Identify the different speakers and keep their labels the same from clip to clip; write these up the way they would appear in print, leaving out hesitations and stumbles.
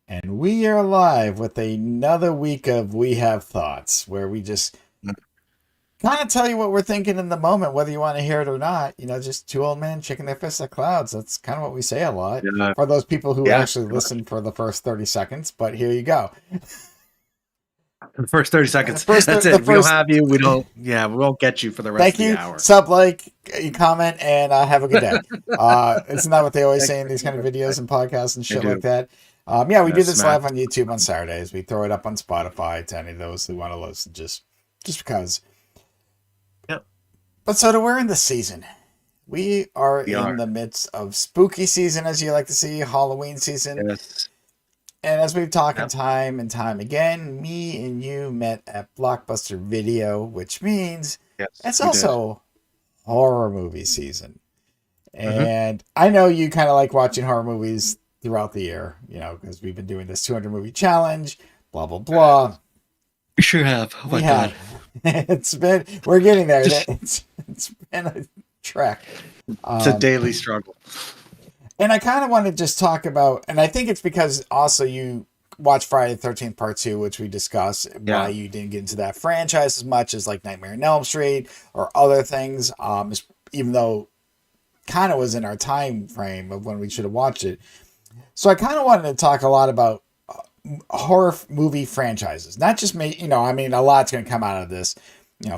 Speaker 1: And we are live with another week of We Have Thoughts, where we just kind of tell you what we're thinking in the moment, whether you want to hear it or not. Just two old men shaking their fists at clouds. That's kind of what we say a lot
Speaker 2: Yeah,
Speaker 1: for those people who
Speaker 2: yeah.
Speaker 1: actually listen for the first 30 seconds. But here you go.
Speaker 2: The first 30
Speaker 1: The
Speaker 2: seconds.
Speaker 1: first,
Speaker 2: That's
Speaker 1: the
Speaker 2: it. We don't
Speaker 1: first,
Speaker 2: have you. We don't, yeah, we won't get you for the rest
Speaker 1: thank
Speaker 2: of the
Speaker 1: you.
Speaker 2: hour.
Speaker 1: Sub, like, comment, and have a good day. Isn't that what they always
Speaker 2: Thanks
Speaker 1: say in
Speaker 2: for
Speaker 1: these kind of
Speaker 2: coming.
Speaker 1: videos and podcasts and
Speaker 2: I
Speaker 1: shit like
Speaker 2: do.
Speaker 1: that? Yeah, we do this
Speaker 2: Smash.
Speaker 1: live on YouTube on Saturdays. We throw it up on Spotify to any of those who want to listen, just because.
Speaker 2: Yep,
Speaker 1: But so we're in the season. We are
Speaker 2: we
Speaker 1: in
Speaker 2: are.
Speaker 1: the midst of spooky season, as you like to see, Halloween season.
Speaker 2: Yes.
Speaker 1: And as we've talked
Speaker 2: Yep.
Speaker 1: time and time again, me and you met at Blockbuster Video, which means
Speaker 2: Yes,
Speaker 1: it's
Speaker 2: we did.
Speaker 1: also horror movie season.
Speaker 2: Mm-hmm.
Speaker 1: And I know you kind of like watching horror movies throughout the year, because we've been doing this 200 movie challenge, blah, blah, blah.
Speaker 2: We sure have. Oh
Speaker 1: We
Speaker 2: my God.
Speaker 1: have. We're getting there. It's been a trek.
Speaker 2: It's a
Speaker 1: Um,
Speaker 2: daily struggle.
Speaker 1: and I kind of want to just talk about, and I think it's because also you watch Friday the 13th Part 2, which we discussed, why
Speaker 2: Yeah.
Speaker 1: you didn't get into that franchise as much as like Nightmare on Elm Street or other things, even though kind of was in our time frame of when we should have watched it. So I kind of wanted to talk a lot about horror movie franchises, not just me. I mean, a lot's going to come out of this,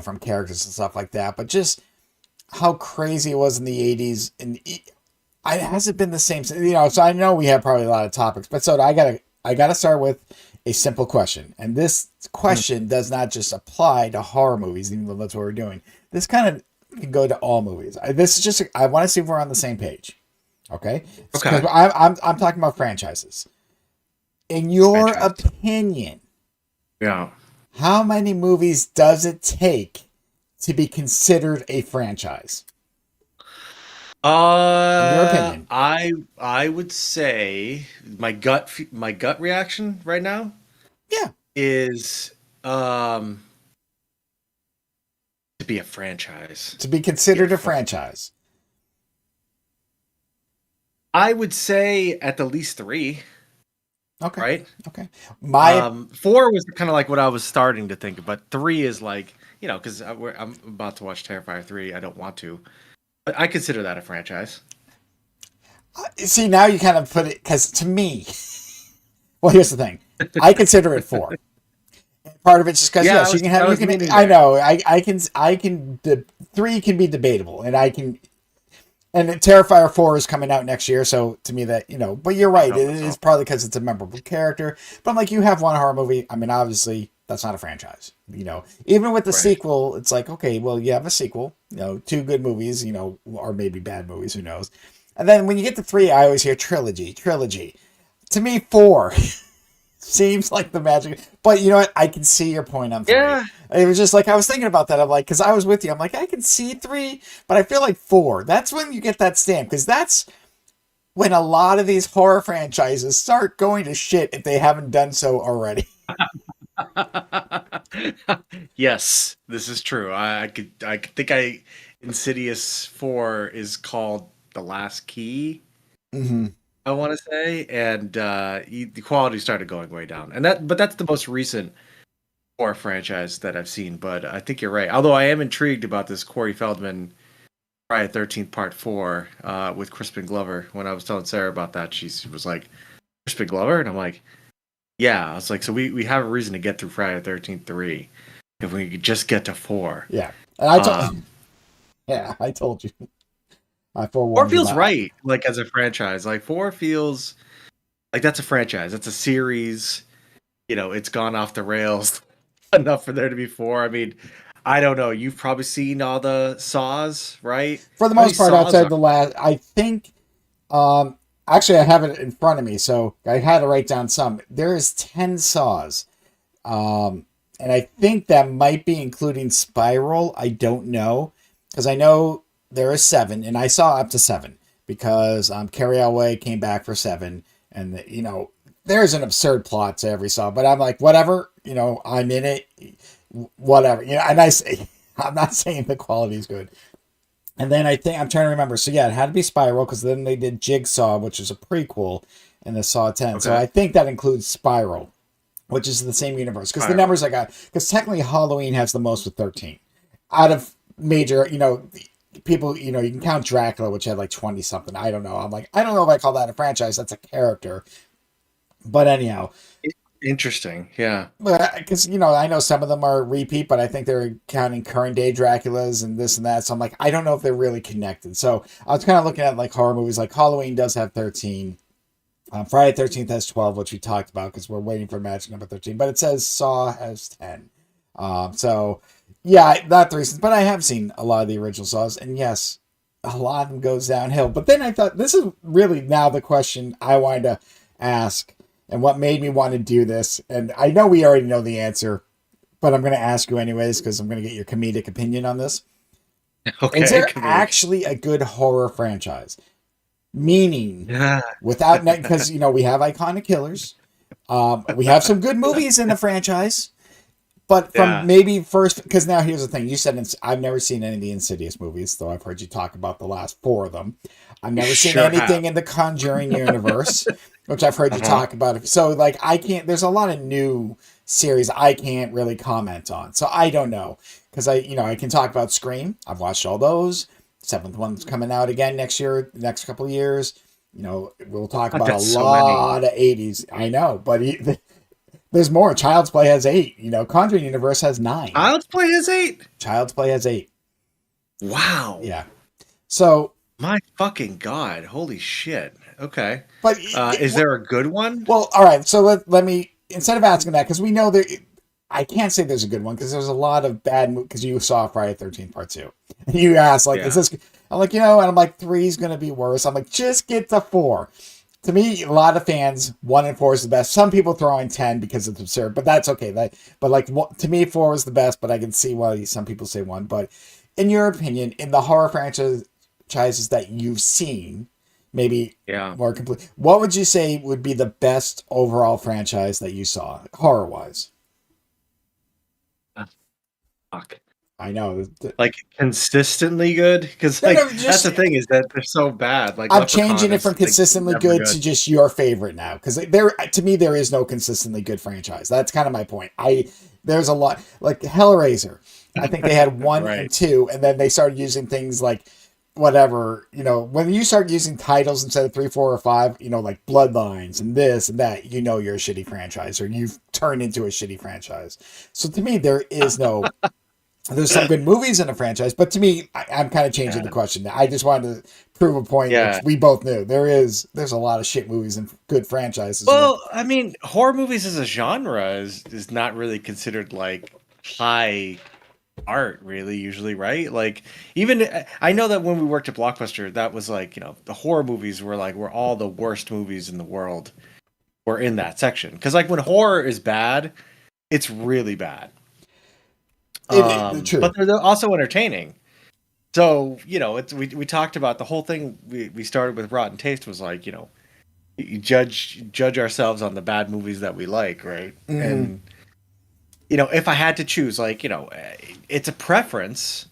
Speaker 1: from characters and stuff like that, but just how crazy it was in the 80s. And it hasn't been the same, so I know we have probably a lot of topics, but so I gotta start with a simple question. And this question does not just apply to horror movies, even though that's what we're doing. This kind of can go to all movies. This is just, I want to see if we're on the same page. Okay. Because
Speaker 2: Okay.
Speaker 1: I'm talking about franchises. In your
Speaker 2: Franchise.
Speaker 1: opinion,
Speaker 2: Yeah.
Speaker 1: how many movies does it take to be considered a franchise? In your opinion.
Speaker 2: I would say my gut reaction right now
Speaker 1: Yeah.
Speaker 2: is um to be a franchise.
Speaker 1: To be
Speaker 2: Be a
Speaker 1: considered a
Speaker 2: fr-
Speaker 1: franchise.
Speaker 2: I would say at the least three,
Speaker 1: Okay.
Speaker 2: right?
Speaker 1: Okay. My
Speaker 2: Four was kind of like what I was starting to think, but three is like, because I'm about to watch Terrifier 3. I don't want to, but I consider that a franchise.
Speaker 1: See, now you kind of put it, because to me, well, here's the thing. I consider it four. Part of it's just because
Speaker 2: Yeah,
Speaker 1: yes, you can have
Speaker 2: I
Speaker 1: you
Speaker 2: was
Speaker 1: can.
Speaker 2: meaning
Speaker 1: I
Speaker 2: there.
Speaker 1: know. I can. The three can be debatable, and I can. And Terrifier 4 is coming out next year, so to me that, but you're
Speaker 2: Let's
Speaker 1: right.
Speaker 2: hope
Speaker 1: It
Speaker 2: it's
Speaker 1: is
Speaker 2: all.
Speaker 1: probably because it's a memorable character. But I'm like, you have one horror movie. I mean, obviously, that's not a franchise. Even with the
Speaker 2: Right.
Speaker 1: sequel, it's like, okay, well, you have a sequel, two good movies, or maybe bad movies, who knows. And then when you get to three, I always hear trilogy, trilogy. To me, four seems like the magic. But you know what? I can see your point on three.
Speaker 2: Yeah,
Speaker 1: It was just like, I was thinking about that. I'm like, because I was with you. I'm like, I can see three, but I feel like four. That's when you get that stamp, because that's when a lot of these horror franchises start going to shit if they haven't done so already.
Speaker 2: yes, this is true. I could think Insidious 4 is called The Last Key,
Speaker 1: Mm-hmm.
Speaker 2: I want to say, and the quality started going way down. But that's the most recent horror franchise that I've seen. But I think you're right. Although I am intrigued about this Corey Feldman Friday the 13th Part 4 with Crispin Glover. When I was telling Sarah about that, she was like, Crispin Glover? And I'm like, yeah. I was like, so we have a reason to get through Friday the 13th 3 if we could just get to 4.
Speaker 1: Yeah, and I told,
Speaker 2: Um,
Speaker 1: yeah, I told you, I
Speaker 2: 4
Speaker 1: forewarned you.
Speaker 2: feels right, like as a franchise. Like 4 feels like that's a franchise. That's a series. It's gone off the rails enough for there to be 4. I mean, I don't know. You've probably seen all the Saws, right?
Speaker 1: For the
Speaker 2: How many
Speaker 1: most part,
Speaker 2: Saws
Speaker 1: outside
Speaker 2: are?
Speaker 1: the last, I think, actually, I have it in front of me, so I had to write down some. There is 10 saws. And I think that might be including Spiral. I don't know, because I know there is seven, and I saw up to seven because Carrie Elway came back for seven, and there's an absurd plot to every Saw, but I'm like, whatever, I'm in it, whatever, and I say, I'm not saying the quality is good. And then I think I'm trying to remember. So yeah, it had to be Spiral because then they did Jigsaw, which is a prequel, and the Saw 10. So
Speaker 2: Okay.
Speaker 1: I think that includes Spiral, which is the same universe. Because the
Speaker 2: Spiral.
Speaker 1: numbers I got, because technically Halloween has the most with 13. Out of major, people, you can count Dracula, which had like 20 something. I don't know. I'm like, I don't know if I call that a franchise. That's a character. But anyhow,
Speaker 2: Interesting. Yeah.
Speaker 1: but because I know some of them are repeat, but I think they're counting current day Draculas and this and that. So I'm like, I don't know if they're really connected. So I was kind of looking at like horror movies. Like Halloween does have 13. Friday 13th has 12, which we talked about because we're waiting for magic number 13. But it says Saw has 10. So yeah, that reasons. But I have seen a lot of the original Saws, and yes, a lot of them goes downhill. But then I thought this is really now the question I wanted to ask, and what made me want to do this. And I know we already know the answer, but I'm going to ask you anyways because I'm going to get your comedic opinion on this.
Speaker 2: Okay.
Speaker 1: Is there
Speaker 2: Comedic.
Speaker 1: actually a good horror franchise? Meaning,
Speaker 2: Yeah.
Speaker 1: without because we have iconic killers, we have some good movies in the franchise, but from
Speaker 2: Yeah.
Speaker 1: maybe first because now here's the thing: you said I've never seen any of the Insidious movies, though I've heard you talk about the last 4 of them. I've never seen
Speaker 2: Sure
Speaker 1: anything
Speaker 2: have.
Speaker 1: in the Conjuring universe, which I've heard you
Speaker 2: Uh-huh.
Speaker 1: talk about. So like I can't. There's a lot of new series I can't really comment on, so I don't know because I can talk about Scream. I've watched all those. 7th one's coming out again next year, next couple of years. We'll talk
Speaker 2: God,
Speaker 1: about a
Speaker 2: that's so many.
Speaker 1: lot of 80s. I know, but there's more. Child's Play has 8. Conjuring Universe has 9.
Speaker 2: Child's Play is 8.
Speaker 1: Child's Play has 8.
Speaker 2: Wow.
Speaker 1: Yeah. So,
Speaker 2: My fucking God. Holy shit. Okay.
Speaker 1: but
Speaker 2: Is there a good one?
Speaker 1: well, all right. So let me instead of asking that because we know there. I can't say there's a good one because there's a lot of bad because you saw Friday 13th Part 2. And you asked like,
Speaker 2: Yeah.
Speaker 1: is this? I'm like, and I'm like 3 is gonna be worse. I'm like, just get to 4. To me, a lot of fans 1 and 4 is the best. Some people throw in 10 because it's absurd, but that's okay. But like to me, 4 is the best. But I can see why some people say 1. But in your opinion, in the horror franchises that you've seen, maybe
Speaker 2: Yeah.
Speaker 1: more complete, what would you say would be the best overall franchise that you saw horror wise?
Speaker 2: Fuck.
Speaker 1: I know.
Speaker 2: Like consistently good? Because
Speaker 1: No,
Speaker 2: like
Speaker 1: no,
Speaker 2: that's
Speaker 1: just
Speaker 2: the thing is that they're so bad. Like
Speaker 1: I'm
Speaker 2: Leprechaun
Speaker 1: changing it
Speaker 2: is,
Speaker 1: from
Speaker 2: like,
Speaker 1: consistently
Speaker 2: never
Speaker 1: good to just your favorite now because to me there is no consistently good franchise. That's kind of my point. There's a lot like Hellraiser. I think they had 1
Speaker 2: Right.
Speaker 1: and 2, and then they started using things like whatever when you start using titles instead of 3, 4, or 5, like Bloodlines and this and that. You're a shitty franchise or you've turned into a shitty franchise. So to me, there is no. There's some good movies in a franchise, but to me, I'm kind of changing the question. I just wanted to prove a point,
Speaker 2: Yeah.
Speaker 1: which we both knew. There's a lot of shit movies and good franchises.
Speaker 2: Well, I mean, horror movies as a genre is not really considered like high art, really, usually, right? Like, even I know that when we worked at Blockbuster, that was like, the horror movies were all the worst movies in the world were in that section. Because like when horror is bad, it's really bad.
Speaker 1: True.
Speaker 2: But they're also entertaining. So, we talked about the whole thing. We started with Rotten Taste was like, you judge ourselves on the bad movies that we like, right?
Speaker 1: Mhm.
Speaker 2: And if I had to choose, like, it's a preference,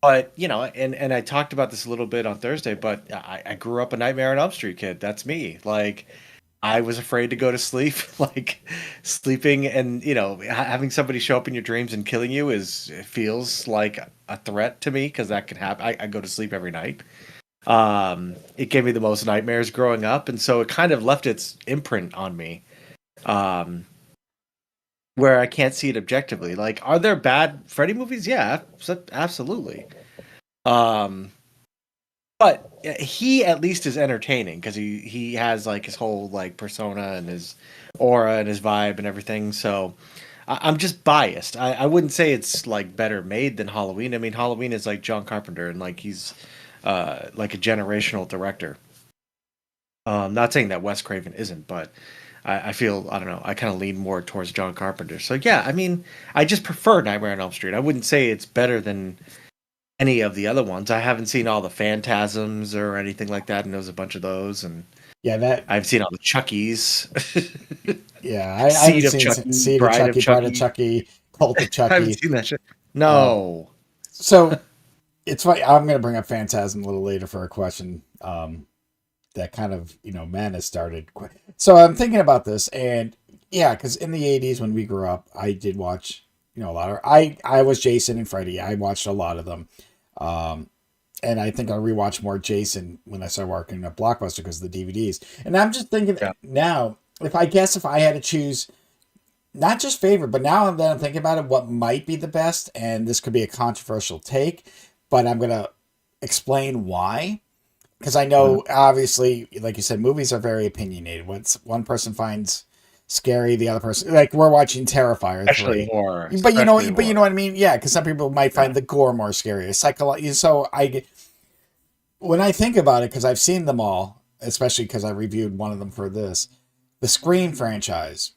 Speaker 2: but and I talked about this a little bit on Thursday, but I grew up a Nightmare on Elm Street kid. That's me. Like, I was afraid to go to sleep. Like, sleeping and having somebody show up in your dreams and killing you it feels like a threat to me because that can happen. I go to sleep every night. It gave me the most nightmares growing up, and so it kind of left its imprint on me. Where I can't see it objectively. Like, are there bad Freddy movies? Yeah, absolutely. But he at least is entertaining because he has like his whole like persona and his aura and his vibe and everything. So I'm just biased. I wouldn't say it's like better made than Halloween. I mean, Halloween is like John Carpenter and like he's like a generational director. Not saying that Wes Craven isn't, but I feel, I don't know, I kind of lean more towards John Carpenter. So yeah, I mean, I just prefer Nightmare on Elm Street. I wouldn't say it's better than any of the other ones. I haven't seen all the Phantasms or anything like that, and there's a bunch of those, and
Speaker 1: Yeah,
Speaker 2: I've seen all the Chuckies.
Speaker 1: yeah. I
Speaker 2: Seed
Speaker 1: haven't
Speaker 2: of
Speaker 1: seen
Speaker 2: Chucky,
Speaker 1: Seed of
Speaker 2: Bride of
Speaker 1: Chucky, Bride of
Speaker 2: Chucky.
Speaker 1: Chucky, Cult of
Speaker 2: I haven't
Speaker 1: Chucky.
Speaker 2: seen that shit. No.
Speaker 1: So it's funny. I'm going to bring up Phantasm a little later for a question. that kind of, madness started. So I'm thinking about this, and yeah, because in the 80s when we grew up, I did watch, a lot of, I was Jason and Freddy. I watched a lot of them. Um, and I think I'll rewatch more Jason when I start working at Blockbuster because of the DVDs. And I'm just thinking
Speaker 2: Yeah.
Speaker 1: now, if I had to choose not just favorite, but now that I'm thinking about it, what might be the best, and this could be a controversial take, but I'm gonna explain why. Because I
Speaker 2: Mhm.
Speaker 1: know, obviously, like you said, movies are very opinionated. What one person finds scary, the other person, like we're watching Terrifier
Speaker 2: Especially
Speaker 1: 3.
Speaker 2: horror.
Speaker 1: But you know,
Speaker 2: Especially
Speaker 1: but you
Speaker 2: horror.
Speaker 1: know what I mean? Yeah, because some people might
Speaker 2: Yeah.
Speaker 1: find the gore more scary. So when I think about it, because I've seen them all, especially because I reviewed one of them for this, the Scream franchise.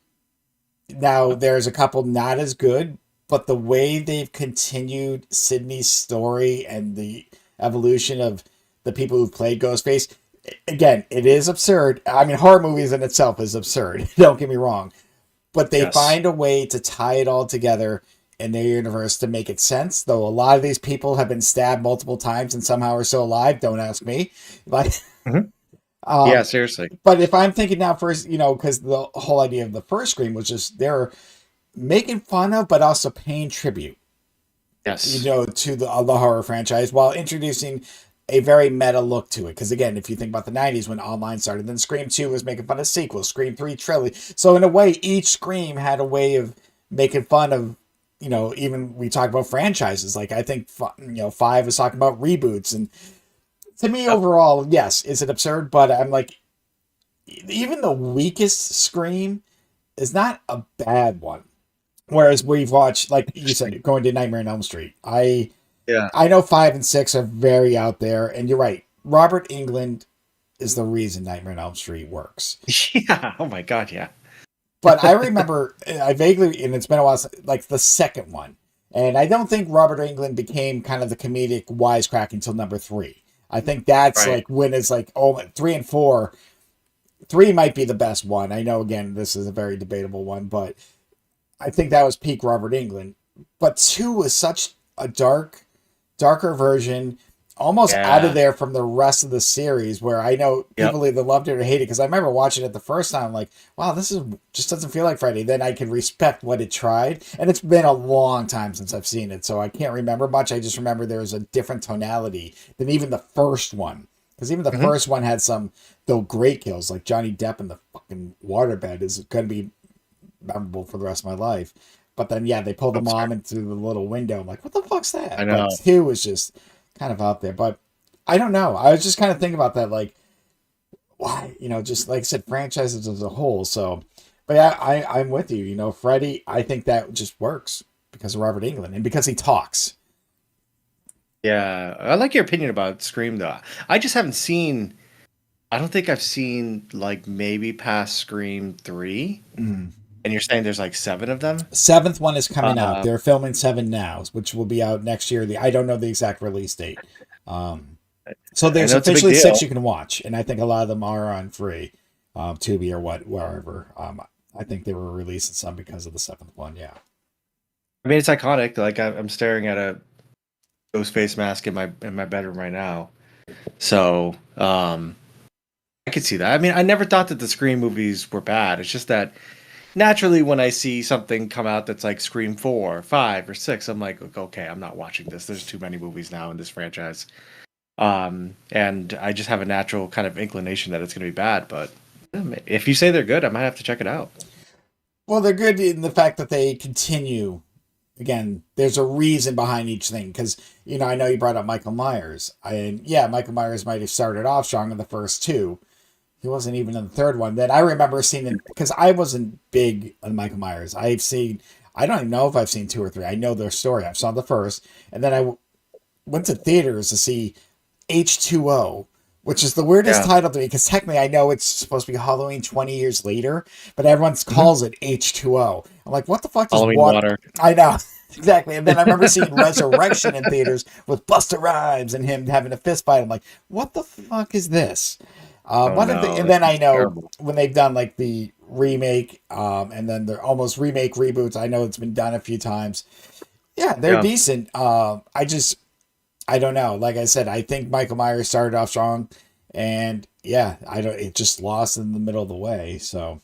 Speaker 1: Now, there's a couple not as good, but the way they've continued Sydney's story and the evolution of the people who've played Ghostface, again, it is absurd. I mean, horror movies in itself is absurd. Don't get me wrong, but they
Speaker 2: Yes.
Speaker 1: find a way to tie it all together in their universe to make it sense. Though a lot of these people have been stabbed multiple times and somehow are still alive. Don't ask me. But
Speaker 2: Mhm. Yeah,
Speaker 1: um,
Speaker 2: seriously.
Speaker 1: but if I'm thinking now first, because the whole idea of the first Scream was just they're making fun of, but also paying tribute,
Speaker 2: Yes.
Speaker 1: to the horror franchise while introducing a very meta look to it. Because again, if you think about the '90s when online started, then Scream 2 was making fun of sequels, Scream 3 trilogy. So in a way, each Scream had a way of making fun of. Even we talk about franchises. Like I think, 5 is talking about reboots, and to me,
Speaker 2: Yep.
Speaker 1: overall, yes, is it absurd? But I'm like, even the weakest Scream is not a bad one. Whereas we've watched, like you
Speaker 2: Interesting.
Speaker 1: said, going to Nightmare on Elm Street. I
Speaker 2: Yeah.
Speaker 1: I know 5 and 6 are very out there, and you're right. Robert England is the reason Nightmare on Elm Street works.
Speaker 2: Yeah. Oh my God. Yeah.
Speaker 1: But I remember, I vaguely, and it's been a while, like the second one, and I don't think Robert England became kind of the comedic wisecrack until number 3. I think that's
Speaker 2: Right.
Speaker 1: like when it's like, oh, 3 and 4. 3 might be the best one. I know, again, this is a very debatable one, but I think that was peak Robert England. But 2 was such a darker version, almost out of
Speaker 2: Yeah.
Speaker 1: there from the rest of the series. Where I know
Speaker 2: Yep.
Speaker 1: people either loved it or hated it. Because I remember watching it the first time, like, wow, this is just doesn't feel like Freddy. Then I can respect what it tried, and it's been a long time since I've seen it, so I can't remember much. I just remember there was a different tonality than even the first one. Because even the
Speaker 2: Hmm.
Speaker 1: first one had some, though, great kills, like Johnny Depp in the fucking waterbed is going to be memorable for the rest of my life. But then, yeah, they pulled the
Speaker 2: That's fair.
Speaker 1: mom into the little window. I'm like, what the fuck's
Speaker 2: I
Speaker 1: that? But
Speaker 2: know.
Speaker 1: 2 was just kind of out there. But I don't know. I was just kind of thinking about that, like, why, just like I said, franchises as a whole. So, but yeah, I'm with you. Freddie, I think that just works because of Robert England and because he talks.
Speaker 2: Yeah. I like your opinion about Scream though. I just haven't seen. I don't think I've seen like maybe past Scream 3.
Speaker 1: Mm.
Speaker 2: And you're saying there's like 7 of them?
Speaker 1: Seventh one is coming out.
Speaker 2: Uh,
Speaker 1: They're filming 7 now, which will be out next year. I don't know the exact release date. Um, So
Speaker 2: I
Speaker 1: there's
Speaker 2: know it's a big
Speaker 1: officially 6
Speaker 2: deal.
Speaker 1: you can watch, and I think a lot of them are on free, Tubi or wherever. I think they were releasing some because of the 7th one. Yeah.
Speaker 2: I mean, it's iconic. Like I'm staring at a ghost face mask in my bedroom right now. So I could see that. I mean, I never thought that the Scream movies were bad. It's just that naturally, when I see something come out that's like Scream 4, 5, or 6, I'm like, okay, I'm not watching this. There's too many movies now in this franchise. And I just have a natural kind of inclination that it's going to be bad. But if you say they're good, I might have to check it out.
Speaker 1: Well, they're good in the fact that they continue. Again, there's a reason behind each thing because I know you brought up Michael Myers, and yeah, Michael Myers might have started off strong in the first 2. He wasn't even in the third one. Then I remember seeing it because I wasn't big on Michael Myers. I don't even know if I've seen 2 or 3. I know their story. I saw the first, and then I went to theaters to see H2O, which is the weirdest
Speaker 2: Yeah.
Speaker 1: title to me because technically I know it's supposed to be Halloween 20 years later, but everyone
Speaker 2: Hmm.
Speaker 1: calls it H2O. I'm like, what the fuck does
Speaker 2: Halloween
Speaker 1: water?
Speaker 2: water.
Speaker 1: I know. Exactly. And then I remember seeing Resurrection in theaters with Busta Rhymes and him having a fist fight. I'm like, what the fuck is this?
Speaker 2: Oh no,
Speaker 1: And
Speaker 2: that
Speaker 1: then I
Speaker 2: sounds
Speaker 1: know
Speaker 2: terrible.
Speaker 1: when they've done like the remake, and then they're almost remake reboots. I know it's been done a few times. Yeah, they're
Speaker 2: Yeah.
Speaker 1: decent. I don't know. Like I said, I think Michael Myers started off strong, And yeah, I don't. It just lost in the middle of the way. So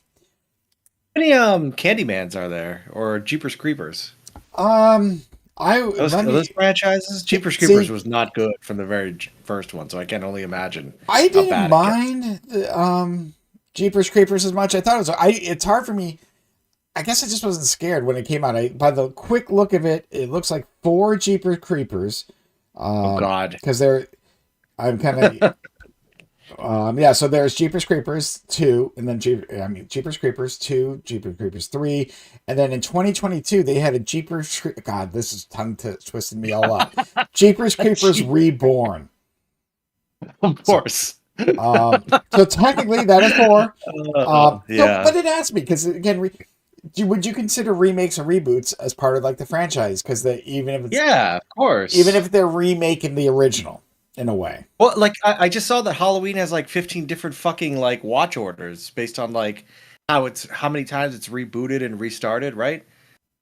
Speaker 2: How many Candymans are there or Jeepers Creepers?
Speaker 1: um, I
Speaker 2: Are
Speaker 1: let
Speaker 2: those
Speaker 1: me
Speaker 2: franchises? Jeepers Creepers
Speaker 1: see.
Speaker 2: was not good from the very first one, so I can only imagine
Speaker 1: I
Speaker 2: how
Speaker 1: didn't
Speaker 2: bad it gets.
Speaker 1: mind the, Jeepers Creepers as much. I thought it was. It's hard for me. I guess I just wasn't scared when it came out. By the quick look of it, it looks like four Jeepers Creepers.
Speaker 2: Oh God.
Speaker 1: Because they're. I'm kind of. Yeah, so there's Jeepers Creepers 2, and then Jeepers Creepers 2, Jeepers Creepers 3, and then in 2022 they had a God, this is tongue twisting me all up. Jeepers Creepers Reborn.
Speaker 2: Of
Speaker 1: So,
Speaker 2: course.
Speaker 1: so technically that is 4. So,
Speaker 2: Yeah.
Speaker 1: but it has to be because again, would you consider remakes or reboots as part of like the franchise? Because
Speaker 2: Yeah, of
Speaker 1: even
Speaker 2: course.
Speaker 1: if they're remaking the original in a way.
Speaker 2: Well, like I just saw that Halloween has like 15 different fucking like watch orders based on like how many times it's rebooted and restarted, right?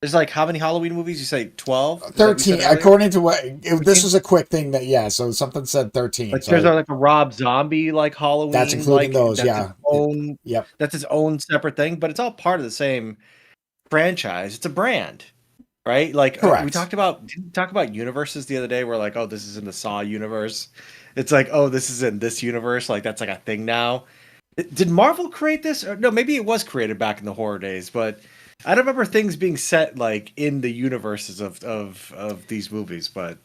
Speaker 2: There's like how many Halloween movies? You say 12? Is that what you said
Speaker 1: 13
Speaker 2: earlier?
Speaker 1: according to this
Speaker 2: 13?
Speaker 1: was a quick thing that yeah, so something said 13,
Speaker 2: Like there's
Speaker 1: so
Speaker 2: like a Rob Zombie like
Speaker 1: that's
Speaker 2: Halloween
Speaker 1: including
Speaker 2: like
Speaker 1: those, yeah. Yep.
Speaker 2: that's its own separate thing, but it's all part of the same franchise. It's a brand, right? Like we
Speaker 1: Correct.
Speaker 2: talked about didn't we talk about universes the other day. We're like, oh, this is in the Saw universe. It's like, oh, this is in this universe. Like that's like a thing now. Did Marvel create this? Or no, maybe it was created back in the horror days, but I don't remember things being set like in the universes of these movies. But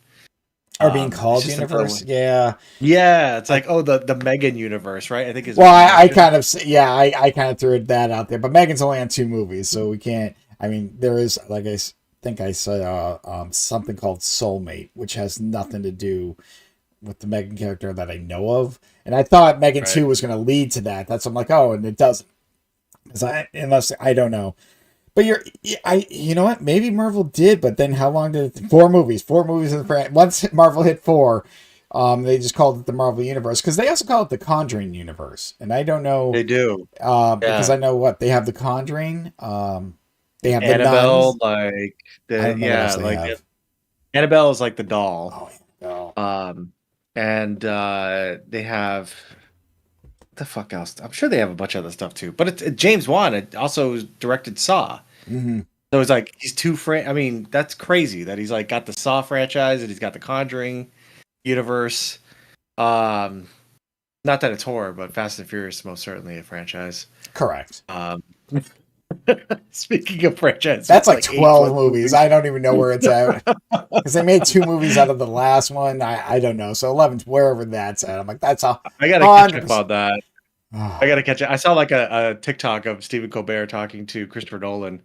Speaker 1: Are being
Speaker 2: it's
Speaker 1: called
Speaker 2: just another one.
Speaker 1: universe, yeah.
Speaker 2: Yeah, it's
Speaker 1: I,
Speaker 2: like oh the Megan universe, right? I think is
Speaker 1: well,
Speaker 2: what you
Speaker 1: I
Speaker 2: mentioned.
Speaker 1: kind of yeah, I kind of threw that out there, but Megan's only on 2 movies, so we can't. I mean, there is like think I saw something called Soulmate, which has nothing to do with the Megan character that I know of, and I thought Megan
Speaker 2: Right.
Speaker 1: 2 was going to lead to that. That's I'm like, oh, and it doesn't, because unless I don't know. But you know what? Maybe Marvel did, but then how long did 4 movies? 4 movies in the once Marvel hit 4, they just called it the Marvel Universe because they also call it the Conjuring Universe, and I don't know,
Speaker 2: They do.
Speaker 1: because I
Speaker 2: Yeah.
Speaker 1: know what they have the Conjuring, they have the
Speaker 2: Annabelle,
Speaker 1: Nuns.
Speaker 2: like
Speaker 1: I
Speaker 2: the
Speaker 1: don't know what else
Speaker 2: yeah,
Speaker 1: they
Speaker 2: like
Speaker 1: have.
Speaker 2: Annabelle is like the doll.
Speaker 1: Oh, no.
Speaker 2: Um, and they have what the fuck else? I'm sure they have a bunch of other stuff too. But it's James Wan. It also directed Saw.
Speaker 1: Mm-hmm.
Speaker 2: So it's like he's I mean, that's crazy that he's like got the Saw franchise and he's got the Conjuring universe. Um, not that it's horror, but Fast and Furious is most certainly a franchise.
Speaker 1: Correct.
Speaker 2: Speaking of franchise,
Speaker 1: That's
Speaker 2: it's
Speaker 1: like
Speaker 2: like 8
Speaker 1: 12
Speaker 2: plus
Speaker 1: movies.
Speaker 2: movies.
Speaker 1: I don't even know where it's at because they made 2 movies out of the last one. I don't know. So 11, wherever that's at. I'm like, that's
Speaker 2: I gotta catch up
Speaker 1: 100%.
Speaker 2: on that. I
Speaker 1: Oh,
Speaker 2: gotta catch it. I saw like a TikTok of Stephen Colbert talking to Christopher Nolan,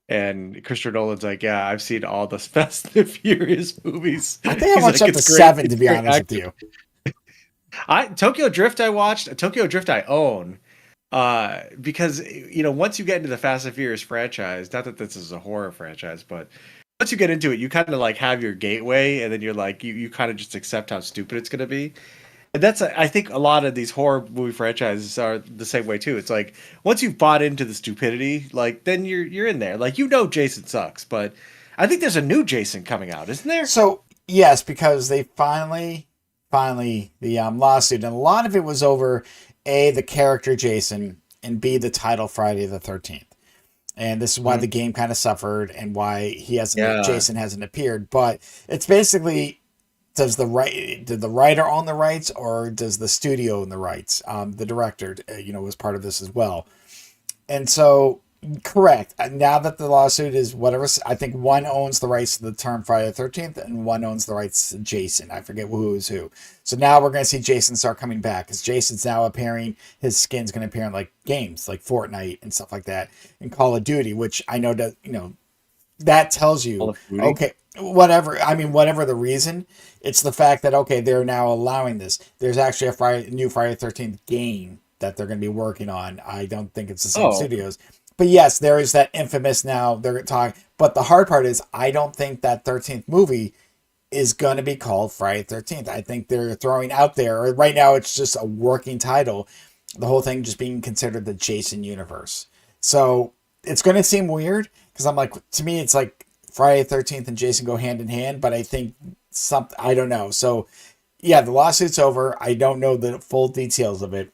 Speaker 2: and Christopher Nolan's like, "Yeah, I've seen all the Fast and Furious movies."
Speaker 1: I think I
Speaker 2: He's
Speaker 1: watched
Speaker 2: like,
Speaker 1: up to
Speaker 2: "It's great.
Speaker 1: 7, to
Speaker 2: It's
Speaker 1: be
Speaker 2: great
Speaker 1: honest with
Speaker 2: acting."
Speaker 1: you.
Speaker 2: I Tokyo Drift. I watched Tokyo Drift. I own, because once you get into the Fast and Furious franchise, not that this is a horror franchise, but once you get into it, you kind of like have your gateway, and then you're like, you kind of just accept how stupid it's gonna be. And that's I think a lot of these horror movie franchises are the same way too. It's like once you've bought into the stupidity, like then you're in there. Like Jason sucks, but I think there's a new Jason coming out, isn't there?
Speaker 1: So, yes, because they finally, the lawsuit, and a lot of it was over A, the character Jason, and B, the title Friday the 13th. And this is why
Speaker 2: Mhm.
Speaker 1: the game kind of suffered and why
Speaker 2: Yeah.
Speaker 1: Jason hasn't appeared. But it's basically, did the writer own the rights, or does the studio own the rights? The director, was part of this as well. And so, correct. Now that the lawsuit is whatever, I think one owns the rights to the term Friday the 13th, and one owns the rights to Jason. I forget who is who. So now we're going to see Jason start coming back because Jason's now appearing. His skin's going to appear in like games like Fortnite and stuff like that, and Call of Duty, which I know that, that tells
Speaker 2: Call
Speaker 1: you,
Speaker 2: of Duty.
Speaker 1: okay, whatever. I mean, whatever the reason, it's the fact that, okay, they're now allowing this. There's actually new Friday the 13th game that they're going to be working on. I don't think it's the same
Speaker 2: Oh,
Speaker 1: studios. But yes, there is that infamous now. They're talking. But the hard part is, I don't think that 13th movie is going to be called Friday the 13th. I think they're throwing out there, right now, it's just a working title. The whole thing just being considered the Jason universe. So it's going to seem weird because I'm like, to me, it's like Friday the 13th and Jason go hand in hand, but I think I don't know. So yeah, the lawsuit's over. I don't know the full details of it,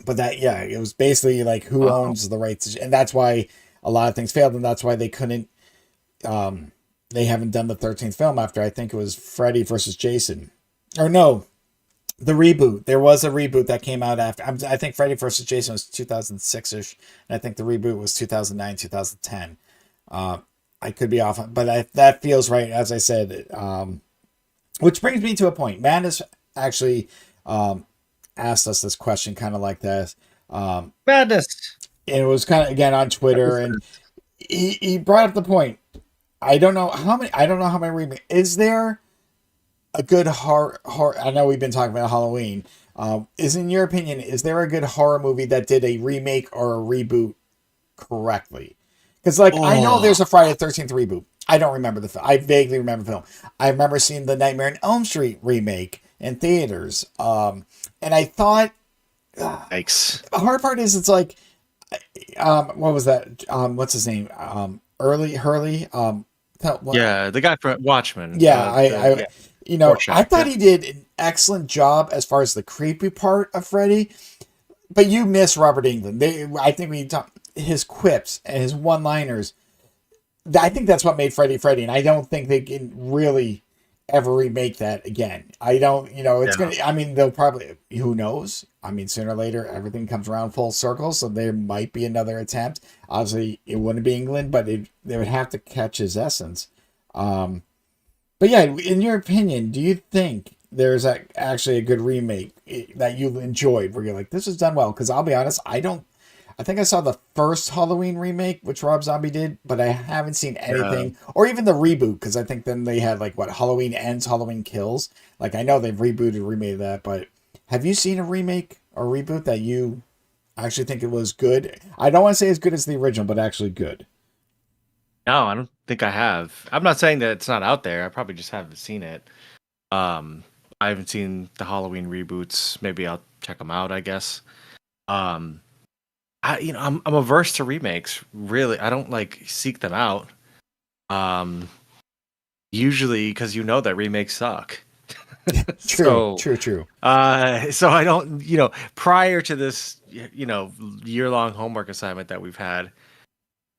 Speaker 1: but that, yeah, it was basically like who
Speaker 2: Oh,
Speaker 1: owns the rights, and that's why a lot of things failed, and that's why they couldn't. They haven't done the 13th film after, I think it was Freddy versus Jason, or no, the reboot. There was a reboot that came out after. I think Freddy versus Jason was 2006 ish, and I think the reboot was 2009, 2010. I could be off, but that feels right. As I said, which brings me to a point. Madness actually asked us this question, kind of like this.
Speaker 2: madness.
Speaker 1: And it was kind of again on Twitter, and he brought up the point. I don't know how many. I don't know how many remakes. Is there a good horror? I know we've been talking about Halloween. Is in your opinion, is there a good horror movie that did a remake or a reboot correctly? Because like I know
Speaker 2: Oh,
Speaker 1: there's a Friday the 13th reboot. I don't remember the film. I vaguely remember the film. I remember seeing the Nightmare on Elm Street remake in theaters. And I thought
Speaker 2: yikes.
Speaker 1: the hard part is it's like what was that? What's his name? Early Hurley. What?
Speaker 2: Yeah, the guy from Watchmen.
Speaker 1: Yeah,
Speaker 2: Yeah,
Speaker 1: I
Speaker 2: Rorschach.
Speaker 1: thought
Speaker 2: Yeah.
Speaker 1: he did an excellent job as far as the creepy part of Freddy, but you miss Robert Englund. I think we talk his quips and his one-liners. I think that's what made Freddy Freddy, and I don't think they can really ever remake that again. I don't, it's
Speaker 2: Yeah.
Speaker 1: gonna. I mean, they'll probably. Who knows? I mean, sooner or later, everything comes around full circle, so there might be another attempt. Obviously, it wouldn't be England, but they would have to catch his essence. Um, but yeah, in your opinion, do you think there's actually a good remake that you enjoyed where you're like, this is done well? Because I'll be honest, I don't. I think I saw the first Halloween remake, which Rob Zombie did, but I haven't seen
Speaker 2: Yeah.
Speaker 1: anything, or even the reboot, because I think then they had like what Halloween Ends, Halloween Kills. Like I know they've rebooted, remade that, but have you seen a remake or reboot that you actually think it was good? I don't want to say as good as the original, but actually good.
Speaker 2: No, I don't think I have. I'm not saying that it's not out there. I probably just haven't seen it. Um, I haven't seen the Halloween reboots. Maybe I'll check them out, I guess. Um, I'm averse to remakes. Really, I don't like seek them out. Um, usually because that remakes suck.
Speaker 1: True,
Speaker 2: So,
Speaker 1: true, true.
Speaker 2: so I don't, prior to this, year long homework assignment that we've had,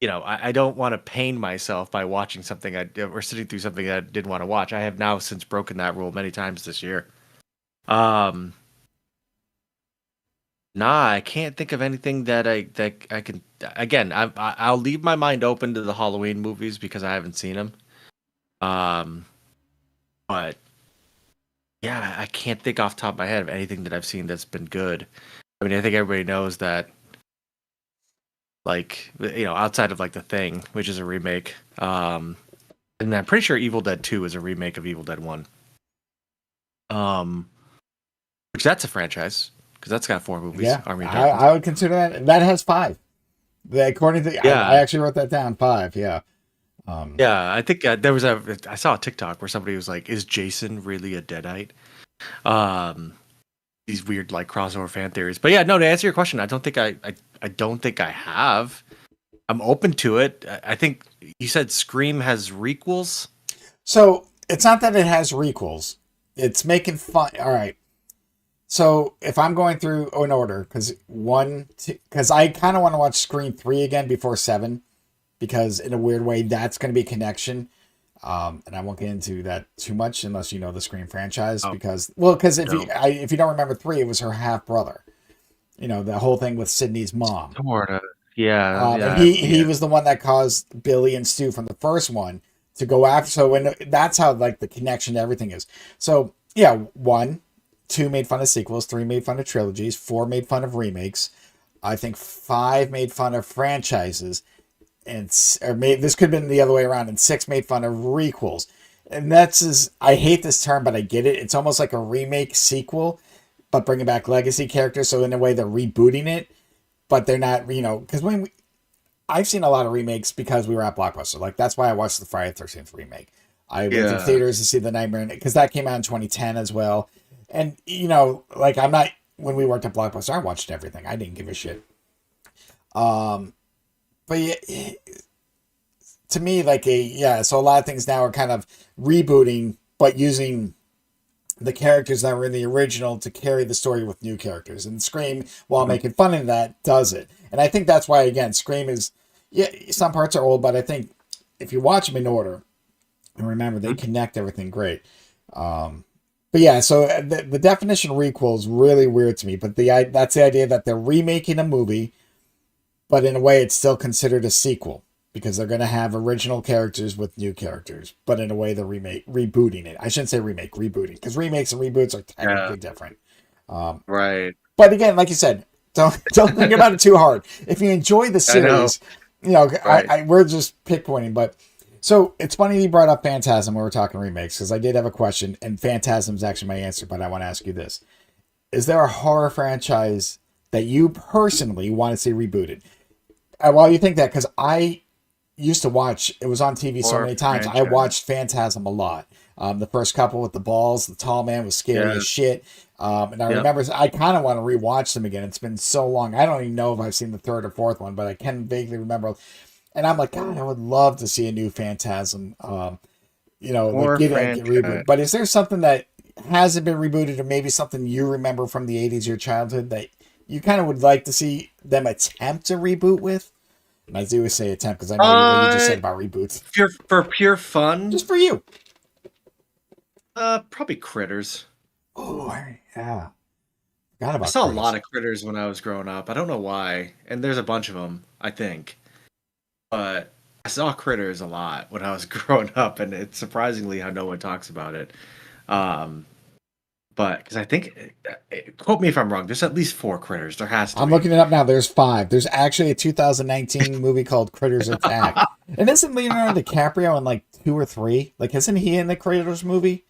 Speaker 2: I don't want to pain myself by watching something or sitting through something that I didn't want to watch. I have now since broken that rule many times this year. Um, nah, I can't think of anything that I can. Again, I'll leave my mind open to the Halloween movies because I haven't seen them. Um, but yeah, I can't think off the top of my head of anything that I've seen that's been good. I mean, I think everybody knows that, like, outside of like The Thing, which is a remake, and I'm pretty sure Evil Dead 2 is a remake of Evil Dead 1. Um, which that's a franchise because that's got 4 movies.
Speaker 1: Yeah,
Speaker 2: Army of
Speaker 1: I,
Speaker 2: Darkness.
Speaker 1: I would consider that. That has five. According to, I
Speaker 2: Yeah,
Speaker 1: actually wrote that down. Five. Yeah. Um,
Speaker 2: yeah. I think I saw a TikTok where somebody was like, "Is Jason really a Deadite?" Um, these weird like crossover fan theories. But yeah, no. To answer your question, I don't think I have. I'm open to it. I think you said Scream has requels.
Speaker 1: so it's not that it has requels. It's making fun. All right. So if I'm going through an order, because I kind of want to watch Scream 3 again before 7, because in a weird way, that's going to be a connection. And I won't get into that too much unless you know the Scream franchise,
Speaker 2: Oh
Speaker 1: because if
Speaker 2: no,
Speaker 1: if you don't remember 3, it was her half brother. The whole thing with Sydney's mom.
Speaker 2: Sorta. Yeah,
Speaker 1: And
Speaker 2: yeah,
Speaker 1: he
Speaker 2: yeah.
Speaker 1: was the one that caused Billy and Stu from the first one to go after. So when that's how like the connection to everything is. So yeah, 1, 2 made fun of sequels, 3 made fun of trilogies, 4 made fun of remakes. I think 5 made fun of franchises, this could have been the other way around. And 6 made fun of requels. And I hate this term, but I get it. It's almost like a remake sequel, but bringing back legacy characters. So in a way, they're rebooting it, but they're not. Because I've seen a lot of remakes because we were at Blockbuster. Like that's why I watched the Friday the 13th remake. I went to
Speaker 2: Yeah.
Speaker 1: theaters to see the Nightmare because that came out in 2010 as well. And like I'm not when we worked at Blockbuster, I watched everything. I didn't give a shit. Um, but yeah, to me, like so a lot of things now are kind of rebooting, but using the characters that were in the original to carry the story with new characters. And Scream, while making fun of that, does it. And I think that's why, again, Scream is, yeah, some parts are old, but I think if you watch them in order, and remember, they connect everything great. But yeah, so the definition of requel is really weird to me. But that's the idea that they're remaking a movie, but in a way it's still considered a sequel because they're going to have original characters with new characters, but in a way they're rebooting it. I shouldn't say remake, rebooting, because remakes and reboots are technically different.
Speaker 2: Right.
Speaker 1: But again, like you said, don't think about it too hard. If you enjoy the series,
Speaker 2: Right.
Speaker 1: we're just pinpointing. But so it's funny you brought up Phantasm when we're talking remakes, because I did have a question, and Phantasm's actually my answer. But I want to ask you this: is there a horror franchise that you personally want to see rebooted? While you think that, because I used to watch, it was on TV so
Speaker 2: Horror
Speaker 1: many times. I
Speaker 2: franchise.
Speaker 1: watched Phantasm a lot. The first couple with the balls, the tall man was scary
Speaker 2: Yeah.
Speaker 1: as shit. And I
Speaker 2: Yep.
Speaker 1: remember, I kind of want to rewatch them again. It's been so long. I don't even know if I've seen the third or fourth one, but I can vaguely remember. And I'm like, God, I would love to see a new Phantasm. Like
Speaker 2: Horror
Speaker 1: get
Speaker 2: franchise.
Speaker 1: rebooted. But is there something that hasn't been rebooted, or maybe something you remember from the '80s, your childhood, that you kind of would like to see them attempt to reboot with? And I do say attempt because I know what you just said about reboots.
Speaker 2: For pure fun,
Speaker 1: Just for you.
Speaker 2: probably Critters.
Speaker 1: Oh, yeah. Forgot
Speaker 2: I
Speaker 1: about
Speaker 2: saw a
Speaker 1: Critters.
Speaker 2: lot of Critters when I was growing up. I don't know why, and there's a bunch of them, I think. But I saw Critters a lot when I was growing up, and it's surprisingly how no one talks about it. Um, but because I think, quote me if I'm wrong, there's at least four Critters. There has to
Speaker 1: I'm
Speaker 2: be.
Speaker 1: looking it up now. There's 5. There's actually a 2019 movie called Critters Attack. And isn't Leonardo DiCaprio in like 2 or 3? Like, isn't he in the Critters movie?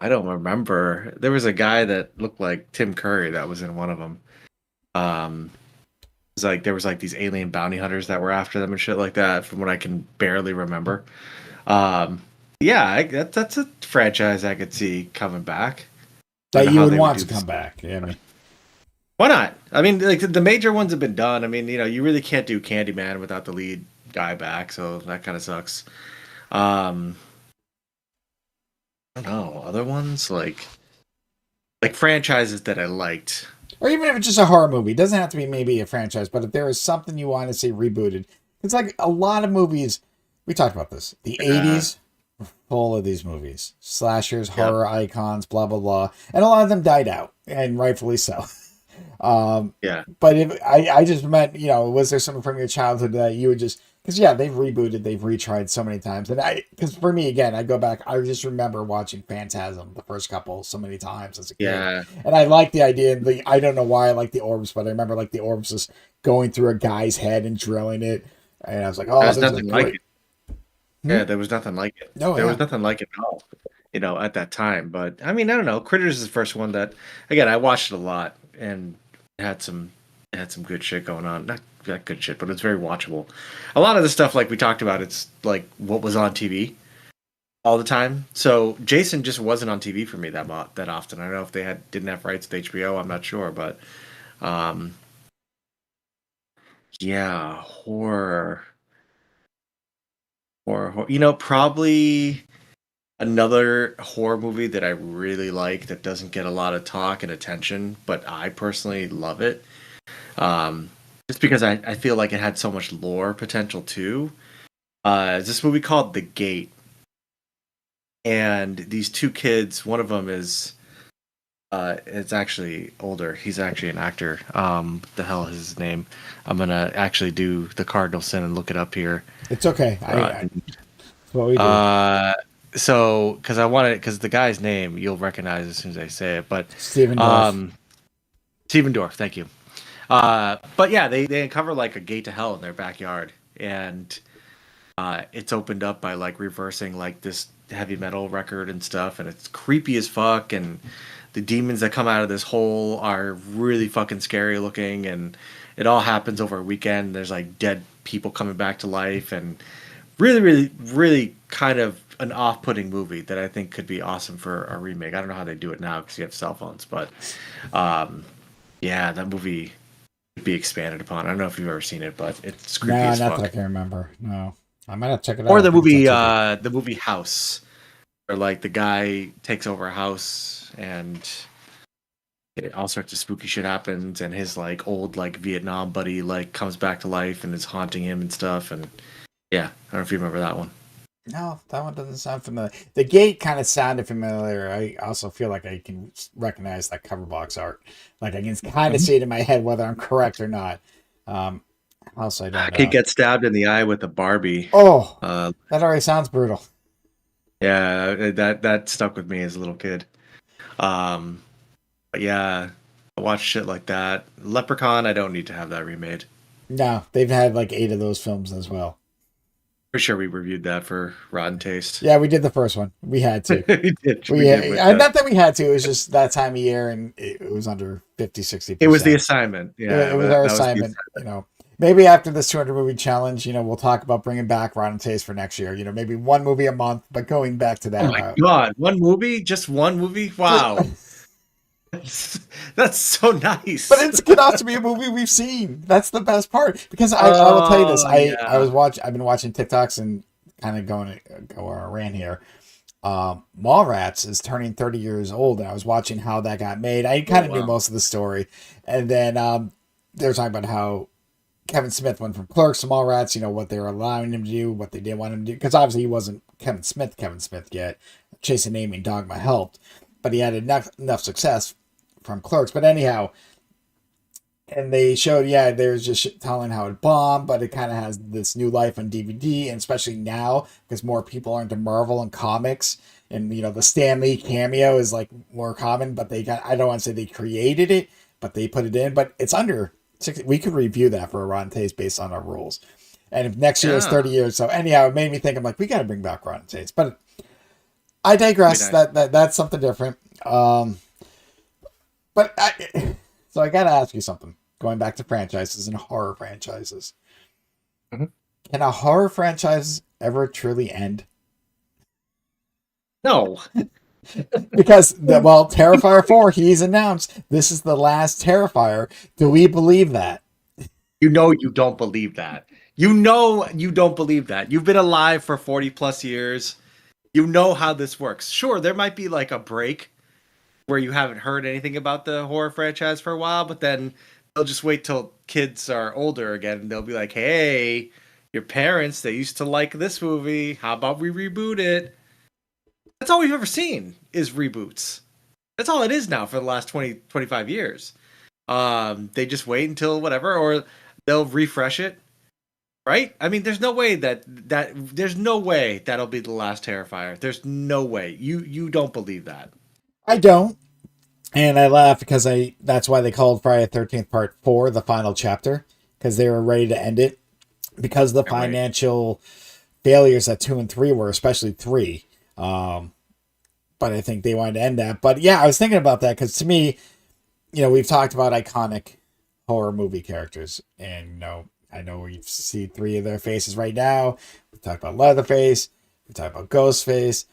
Speaker 2: I don't remember. There was a guy that looked like Tim Curry that was in one of them. It was like there was like these alien bounty hunters that were after them and shit like that, from what I can barely remember. Um, yeah, that's a franchise I could see coming back. I don't
Speaker 1: That
Speaker 2: know
Speaker 1: you
Speaker 2: how
Speaker 1: would
Speaker 2: they
Speaker 1: want
Speaker 2: do
Speaker 1: to
Speaker 2: this.
Speaker 1: come back. Yeah, I mean,
Speaker 2: Why not? I mean, like the major ones have been done. I mean, you really can't do Candyman without the lead guy back, so that kind of sucks. Um, I don't know, other ones like franchises that I liked.
Speaker 1: or even if it's just a horror movie, it doesn't have to be maybe a franchise, but if there is something you want to see rebooted, it's like a lot of movies. We talked about this. The
Speaker 2: Uh,
Speaker 1: 80s were full of these movies, slashers,
Speaker 2: yep,
Speaker 1: horror icons, blah blah blah, and a lot of them died out, and rightfully so.
Speaker 2: yeah,
Speaker 1: But if I just meant, was there something from your childhood that you would just, because yeah, they've rebooted, they've retried so many times, and because for me again, I go back, I just remember watching Phantasm the first couple so many times as a kid,
Speaker 2: yeah.
Speaker 1: and I like the idea. I don't know why I like the orbs, but I remember like the orbs just going through a guy's head and drilling it, and I was like, oh,
Speaker 2: There's
Speaker 1: this is
Speaker 2: nothing like
Speaker 1: great.
Speaker 2: it.
Speaker 1: Hmm?
Speaker 2: Yeah, there was nothing like it.
Speaker 1: No,
Speaker 2: There was
Speaker 1: yeah,
Speaker 2: nothing like it at all, at that time. But I mean, I don't know. Critters is the first one that, again, I watched it a lot and it had some it had some good shit going on. Not good shit, but it's very watchable. A lot of the stuff, like we talked about, it's like what was on TV all the time. So Jason just wasn't on TV for me that often. I don't know if they didn't have rights to HBO. I'm not sure, but um, yeah, horror. Probably another horror movie that I really like that doesn't get a lot of talk and attention, but I personally love it. Um, just because I feel like it had so much lore potential too. Is this movie called The Gate? And these two kids, one of them is it's actually older. He's actually an actor. What the hell is his name? I'm gonna actually do the cardinal sin and look it up here.
Speaker 1: it's okay.
Speaker 2: Uh,
Speaker 1: That's what we do.
Speaker 2: so because I wanted, because the guy's name you'll recognize as soon as I say it, but
Speaker 1: Stephen Dorff.
Speaker 2: Stephen Dorff, thank you. But yeah, they uncover like a gate to hell in their backyard, and it's opened up by like reversing like this heavy metal record and stuff, and it's creepy as fuck, and the demons that come out of this hole are really fucking scary looking, and it all happens over a weekend. There's like dead people coming back to life, and really, really, really kind of an off-putting movie that I think could be awesome for a remake. I don't know how they do it now because you have cell phones, but yeah, that movie could be expanded upon. I don't know if you've ever seen it, but it's creepy
Speaker 1: No,
Speaker 2: as
Speaker 1: not that I
Speaker 2: fuck.
Speaker 1: can remember. No, I might have to check it out.
Speaker 2: Or
Speaker 1: I think it's on TV.
Speaker 2: the movie House. where like the guy takes over a house and all sorts of spooky shit happens, and his like old like Vietnam buddy like comes back to life and is haunting him and stuff. And yeah, I don't know if you remember that one.
Speaker 1: No, that one doesn't sound familiar. The Gate kind of sounded familiar. I also feel like I can recognize that cover box art. Like I can kind of see it in my head whether I'm correct or not. Also, I don't
Speaker 2: He
Speaker 1: know.
Speaker 2: gets stabbed in the eye with a Barbie.
Speaker 1: Oh,
Speaker 2: Uh,
Speaker 1: that already sounds brutal.
Speaker 2: yeah, that stuck with me as a little kid. Um, but yeah, I watched shit like that. Leprechaun, I don't need to have that remade.
Speaker 1: No, they've had like 8 of those films as well.
Speaker 2: For sure, we reviewed that for Rotten Taste.
Speaker 1: Yeah, we did the first one. We had to.
Speaker 2: We did with that.
Speaker 1: Not that we had to. It was just that time of year, and it was under 50, 60%.
Speaker 2: It was the assignment. Yeah,
Speaker 1: It was our assignment. Maybe after this 200 movie challenge, we'll talk about bringing back Rotten Taste for next year. Maybe one movie a month, but going back to that.
Speaker 2: Oh my god, one movie? Just one movie? Wow. That's so nice.
Speaker 1: But it's good enough to be a movie we've seen. That's the best part. Because I will tell you this. I've been watching TikToks and kind of go on a rant here. Mallrats is turning 30 years old, and I was watching how that got made. I kind of knew most of the story. And then they were talking about how Kevin Smith went from Clerks to Mallrats, what they were allowing him to do, what they didn't want him to do. Because obviously he wasn't Kevin Smith yet. Chasing Amy and Dogma helped. But he had enough success from Clerks. But anyhow, and they showed, they was just telling how it bombed, but it kind of has this new life on DVD, and especially now, because more people are into Marvel and comics. And, the Stan Lee cameo is like more common, but I don't want to say they created it, but they put it in. But it's under 60. We could review that for a Rotten Taste based on our rules. And if next year is 30 years. So anyhow, it made me think, I'm like, we got to bring back Rotten Taste. But I digress.
Speaker 2: Nice.
Speaker 1: That's something different. So I got to ask you something. Going back to franchises and horror franchises.
Speaker 2: Mm-hmm.
Speaker 1: Can a horror franchise ever truly end?
Speaker 2: No.
Speaker 1: Because, Terrifier 4, he's announced this is the last Terrifier. Do we believe that?
Speaker 2: You don't believe that. You don't believe that. You've been alive for 40 plus years. You know how this works. Sure, there might be like a break where you haven't heard anything about the horror franchise for a while, but then they'll just wait till kids are older again, and they'll be like, hey, your parents, they used to like this movie. How about we reboot it? That's all we've ever seen is reboots. That's all it is now for the last 20, 25 years. They just wait until whatever, or they'll refresh it. Right? I mean, there's no way there's no way that'll be the last Terrifier. There's no way. You don't believe that.
Speaker 1: I don't. And I laugh because that's why they called Friday the 13th Part 4 the final chapter, because they were ready to end it. Because the financial failures that 2 and 3 were, especially 3. But I think they wanted to end that. But yeah, I was thinking about that because to me, we've talked about iconic horror movie characters. And, I know we see 3 of their faces right now. We talked about Leatherface. We talked about Ghostface.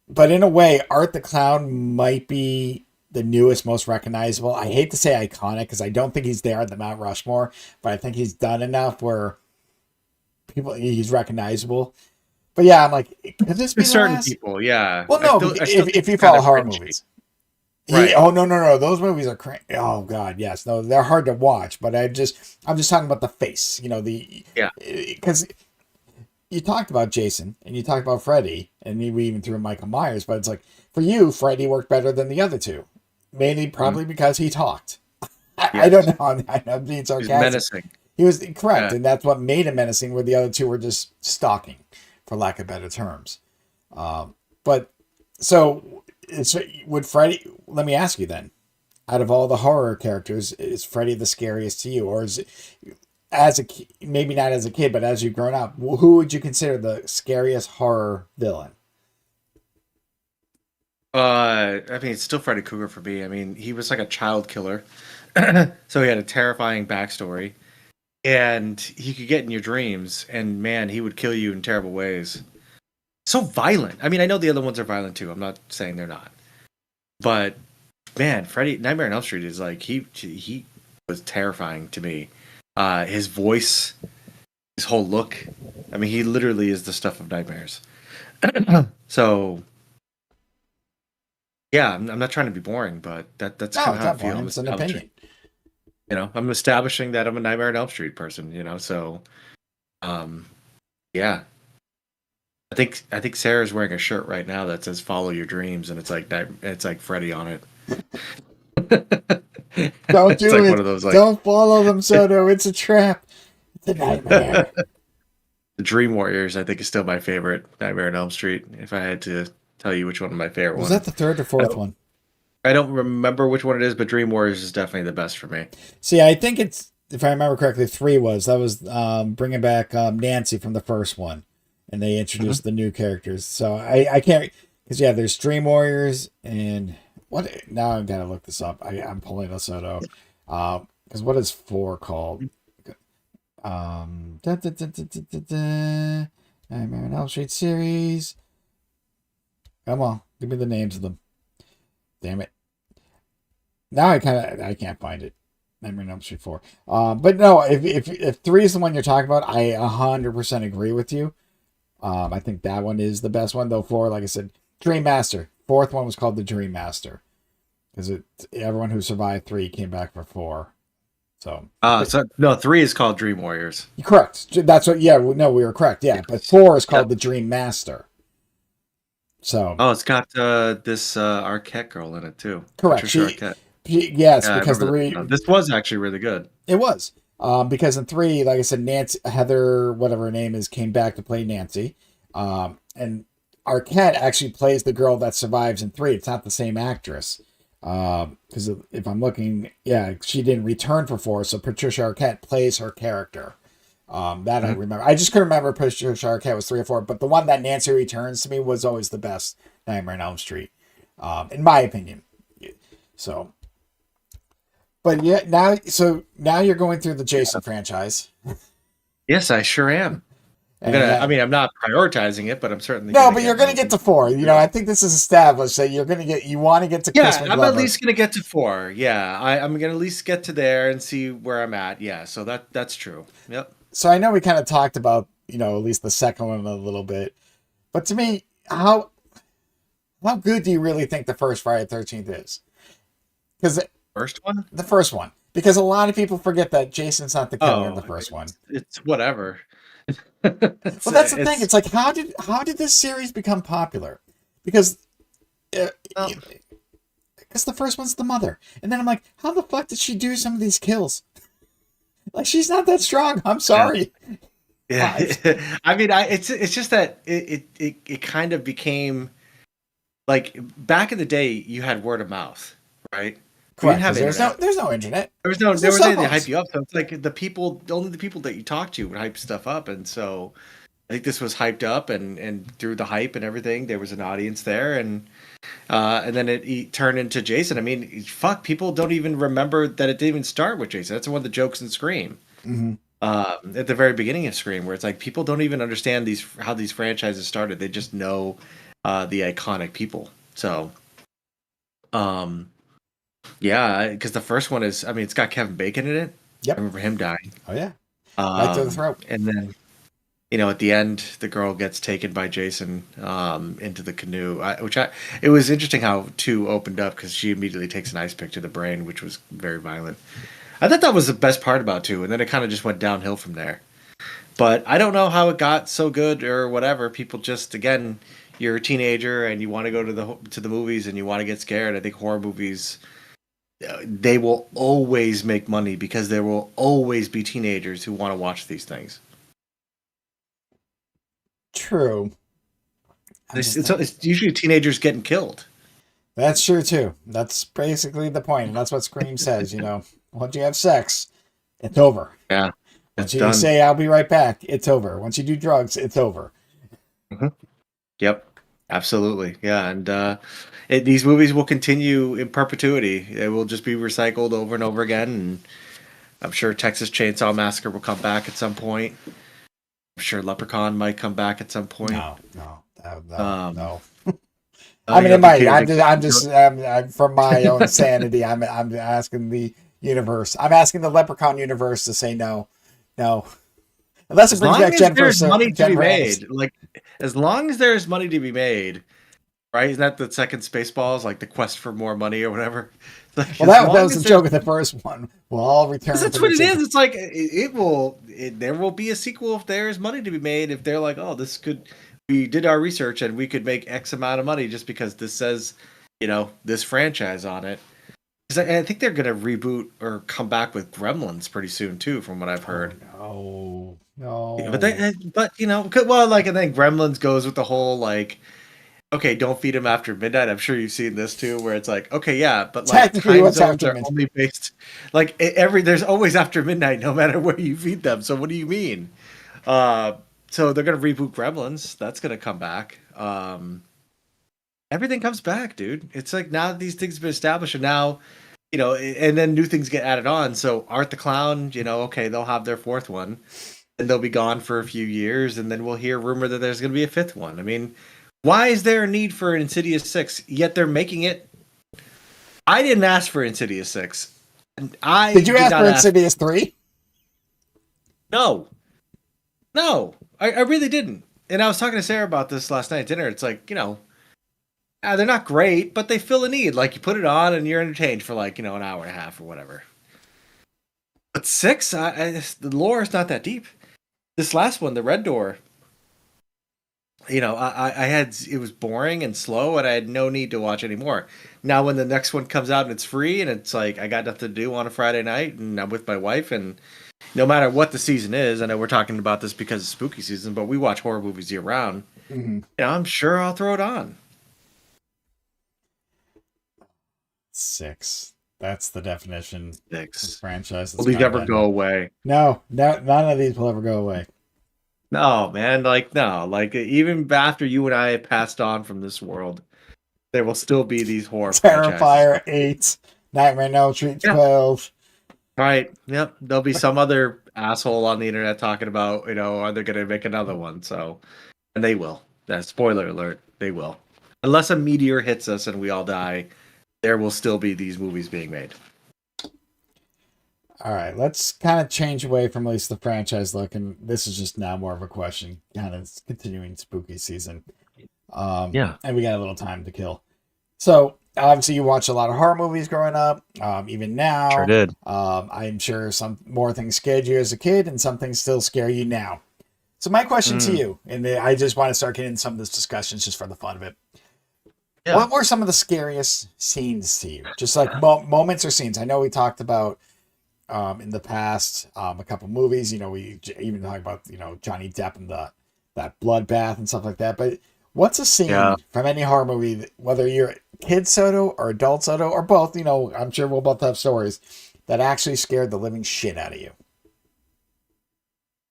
Speaker 1: But in a way, Art the Clown might be the newest, most recognizable. I hate to say iconic because I don't think he's there at the Mount Rushmore, but I think he's done enough where he's recognizable. But yeah, I'm like, could this be
Speaker 2: certain people? Yeah.
Speaker 1: Well, no, if you follow horror movies.
Speaker 2: Right.
Speaker 1: No. Those movies are crazy. Oh God, yes. No, they're hard to watch. But I'm just talking about the face. Because you talked about Jason and you talked about Freddy, and we even threw Michael Myers. But it's like for you, Freddy worked better than the other 2, mainly probably because he talked. I don't know. I'm being sarcastic.
Speaker 2: He was menacing.
Speaker 1: He was correct, and that's what made him menacing. Where the other 2 were just stalking, for lack of better terms. But so. Would Freddy? Let me ask you then. Out of all the horror characters, is Freddy the scariest to you, or is it maybe not as a kid, but as you've grown up, who would you consider the scariest horror villain?
Speaker 2: I mean, it's still Freddy Krueger for me. I mean, he was like a child killer, so he had a terrifying backstory, and he could get in your dreams, and man, he would kill you in terrible ways. So violent. I mean, I know the other ones are violent too. I'm not saying they're not. But man, Freddy Nightmare on Elm Street is like he was terrifying to me. His voice, his whole look. I mean, he literally is the stuff of nightmares. So yeah, I'm not trying to be boring, but that's
Speaker 1: No,
Speaker 2: kind of
Speaker 1: it's
Speaker 2: how I
Speaker 1: not
Speaker 2: feel.
Speaker 1: boring.
Speaker 2: I'm
Speaker 1: It's an
Speaker 2: establishing,
Speaker 1: opinion.
Speaker 2: I'm establishing that I'm a Nightmare on Elm Street person. So um, yeah, I think Sarah's wearing a shirt right now that says "Follow Your Dreams," and it's like Freddy on it.
Speaker 1: Don't
Speaker 2: It's
Speaker 1: do
Speaker 2: like one
Speaker 1: it.
Speaker 2: of those like
Speaker 1: Don't follow them, Soto. It's a trap. It's a nightmare.
Speaker 2: the Dream Warriors. I think is still my favorite Nightmare on Elm Street. If I had to tell you which one of my favorite
Speaker 1: Was that
Speaker 2: one,
Speaker 1: the third or
Speaker 2: I
Speaker 1: fourth
Speaker 2: don't,
Speaker 1: one?
Speaker 2: I don't remember which one it is, but Dream Warriors is definitely the best for me.
Speaker 1: See, I think it's, if I remember correctly, three was. That was bringing back Nancy from the first one. And they
Speaker 2: Mhm.
Speaker 1: introduced the new characters. So I can't, because yeah, there's Dream Warriors and what, now I've got to look this up. I'm pulling a Soto. Because what is four called? Da, da, da, da, da, da, da. Nightmare on Elm Street series. Come on, give me the names of them. Damn it. Now I can't find it. Nightmare on Elm Street 4. But no, if three is the one you're talking about, I 100% agree with you. I think that one is the best one, though. Four, like I said, Dream Master. Fourth one was called the Dream Master because everyone who survived three came back for four. So, but
Speaker 2: So no, 3 is called Dream Warriors.
Speaker 1: you're correct. That's what. Yeah, no, we were correct. Yeah, but
Speaker 2: Yes.
Speaker 1: four is called
Speaker 2: Yep.
Speaker 1: the Dream Master. So
Speaker 2: Oh, it's got this Arquette girl in it too,
Speaker 1: correct.
Speaker 2: Patricia Arquette.
Speaker 1: Yes,
Speaker 2: Yeah, I
Speaker 1: because
Speaker 2: remember
Speaker 1: the
Speaker 2: this. This was actually really good.
Speaker 1: it was. Because in three, like I said, Nancy Heather, whatever her name is, came back to play Nancy. And Arquette actually plays the girl that survives in three. It's not the same actress. Because if I'm looking, yeah, she didn't return for four, so Patricia Arquette plays her character. That I
Speaker 2: Mhm.
Speaker 1: remember. I just couldn't remember if Patricia Arquette was three or four, but the one that Nancy returns to me was always the best Nightmare on Elm Street, in my opinion. So, but yeah, now you're going through the Jason franchise,
Speaker 2: Yes, I sure am.
Speaker 1: and
Speaker 2: I'm not prioritizing it, but I'm certainly
Speaker 1: no,
Speaker 2: gonna
Speaker 1: but you're
Speaker 2: get
Speaker 1: going to get to four. I think this is established that you want to get to
Speaker 2: Yeah,
Speaker 1: Crispin
Speaker 2: I'm at
Speaker 1: Glover.
Speaker 2: least gonna get to 4. Yeah, I'm gonna at least get to there and see where I'm at. Yeah, so that's true. Yep.
Speaker 1: So I know we kind of talked about at least the second one a little bit, but to me, how good do you really think the first Friday the 13th is? Because
Speaker 2: First one?
Speaker 1: the first one, because a lot of people forget that Jason's not the killer in the
Speaker 2: Oh,
Speaker 1: first one.
Speaker 2: it's whatever.
Speaker 1: Well, that's the thing. It's like how did this series become popular? Because uh,
Speaker 2: well,
Speaker 1: because the first one's the mother, and then I'm like, how the fuck did she do some of these kills? Like she's not that strong. I'm
Speaker 2: yeah.
Speaker 1: sorry.
Speaker 2: Yeah.
Speaker 1: I-
Speaker 2: It's just that it kind of became like back in the day you had word of mouth, right? We didn't
Speaker 1: Correct,
Speaker 2: have
Speaker 1: because
Speaker 2: internet.
Speaker 1: there's no internet. There's no
Speaker 2: There was
Speaker 1: cell
Speaker 2: anything to hype
Speaker 1: phones.
Speaker 2: you up. So it's like only the people that you talk to would hype stuff up. And so I think this was hyped up and through the hype and everything, there was an audience there. And then it turned into Jason. I mean, fuck, people don't even remember that it didn't even start with Jason. That's one of the jokes in Scream.
Speaker 1: Mm-hmm.
Speaker 2: At the very beginning of Scream, where it's like people don't even understand how these franchises started. They just know the iconic people. So, um, yeah, because the first one is, I mean, it's got Kevin Bacon in it. I
Speaker 1: Yep.
Speaker 2: remember him dying.
Speaker 1: Oh yeah. Right to the
Speaker 2: Um,
Speaker 1: throat.
Speaker 2: and then, at the end, the girl gets taken by Jason into the canoe. It was interesting how 2 opened up because she immediately takes an ice pick to the brain, which was very violent. I thought that was the best part about 2, and then it kind of just went downhill from there. But I don't know how it got so good or whatever. People just, again, you're a teenager and you want to go to the movies and you want to get scared. I think horror movies, they will always make money because there will always be teenagers who want to watch these things.
Speaker 1: True.
Speaker 2: It's usually teenagers getting killed.
Speaker 1: That's true too. That's basically the point, and that's what Scream says. Once you have sex, it's over.
Speaker 2: Yeah,
Speaker 1: Once
Speaker 2: it's
Speaker 1: you
Speaker 2: done.
Speaker 1: say "I'll be right back," it's over. Once you do drugs, it's over.
Speaker 2: Mhm. Yep, absolutely. Yeah, and these movies will continue in perpetuity. It will just be recycled over and over again. And I'm sure Texas Chainsaw Massacre will come back at some point. I'm sure Leprechaun might come back at some point.
Speaker 1: No.
Speaker 2: Um,
Speaker 1: I mean,
Speaker 2: you
Speaker 1: it
Speaker 2: know,
Speaker 1: might.
Speaker 2: the-
Speaker 1: I'm from my own sanity. I'm asking the universe. I'm asking the Leprechaun universe to say no, no. Unless it
Speaker 2: As
Speaker 1: brings
Speaker 2: long
Speaker 1: back
Speaker 2: as there's money to be
Speaker 1: Jennifer Aniston.
Speaker 2: made, like as long as there's money to be made, right? Isn't that the second Spaceballs, like the quest for more money or whatever? Like
Speaker 1: Well,
Speaker 2: as
Speaker 1: that
Speaker 2: long
Speaker 1: was the
Speaker 2: as there's,
Speaker 1: joke of the first one. We'll all return
Speaker 2: 'cause
Speaker 1: to
Speaker 2: that's
Speaker 1: the
Speaker 2: what it
Speaker 1: chicken.
Speaker 2: is. It's like there will be a sequel if there's money to be made. If they're like, oh, this could, we did our research and we could make X amount of money just because this says, this franchise on it. Because I think they're gonna reboot or come back with Gremlins pretty soon too, from what I've heard.
Speaker 1: Oh,
Speaker 2: Yeah,
Speaker 1: no.
Speaker 2: well, like, and then Gremlins goes with the whole like, okay, don't feed them after midnight. I'm sure you've seen this too, where it's like, okay, yeah, but like
Speaker 1: Technically,
Speaker 2: time
Speaker 1: what's
Speaker 2: zones
Speaker 1: after
Speaker 2: are
Speaker 1: midnight?
Speaker 2: only based, like there's always after midnight, no matter where you feed them. So what do you mean? Uh, so they're gonna reboot Gremlins. That's gonna come back. Everything comes back, dude. It's like now that these things have been established, and now, and then new things get added on. So Art the Clown, okay, they'll have their fourth one, and they'll be gone for a few years, and then we'll hear rumor that there's going to be a fifth one. I mean, why is there a need for an Insidious 6? Yet they're making it. I didn't ask for Insidious 6. And
Speaker 1: Did you ask
Speaker 2: not
Speaker 1: for Insidious 3?
Speaker 2: No. No. I really didn't. And I was talking to Sarah about this last night at dinner. It's like, they're not great, but they fill a need. Like, you put it on and you're entertained for like, an hour and a half or whatever. But 6, the lore is not that deep. This last one, the Red Door, I had, it was boring and slow, and I had no need to watch anymore. Now, when the next one comes out and it's free, and it's like I got nothing to do on a Friday night, and I'm with my wife, and no matter what the season is, I know we're talking about this because of spooky season, but we watch horror movies year round.
Speaker 1: Mm-hmm.
Speaker 2: I'm sure I'll throw it on.
Speaker 1: 6. That's the definition.
Speaker 2: 6
Speaker 1: Franchise.
Speaker 2: Will these ever go away?
Speaker 1: No, none of these will ever go away.
Speaker 2: No, man. No. Even after you and I passed on from this world, there will still be these horror
Speaker 1: Terrifier 8, Nightmare on Elm Street 12.
Speaker 2: Right. Yep. There'll be some other asshole on the internet talking about, are they going to make another one? So, and they will. Spoiler alert, they will. Unless a meteor hits us and we all die, there will still be these movies being made.
Speaker 1: All right, let's kind of change away from at least the franchise look, and this is just now more of a question, kind of continuing spooky season.
Speaker 2: Yeah.
Speaker 1: And we got a little time to kill. So, obviously, you watched a lot of horror movies growing up, even now.
Speaker 2: Sure did.
Speaker 1: I'm sure some more things scared you as a kid, and some things still scare you now. So, my question to you, and I just want to start getting into some of this discussions just for the fun of it. Yeah. What were some of the scariest scenes to you? Just like moments or scenes? I know we talked about in the past a couple movies. We even talked about Johnny Depp and that bloodbath and stuff like that. But what's a scene from any horror movie, whether you're kid Soto or adult Soto or both? I'm sure we'll both have stories that actually scared the living shit out of you.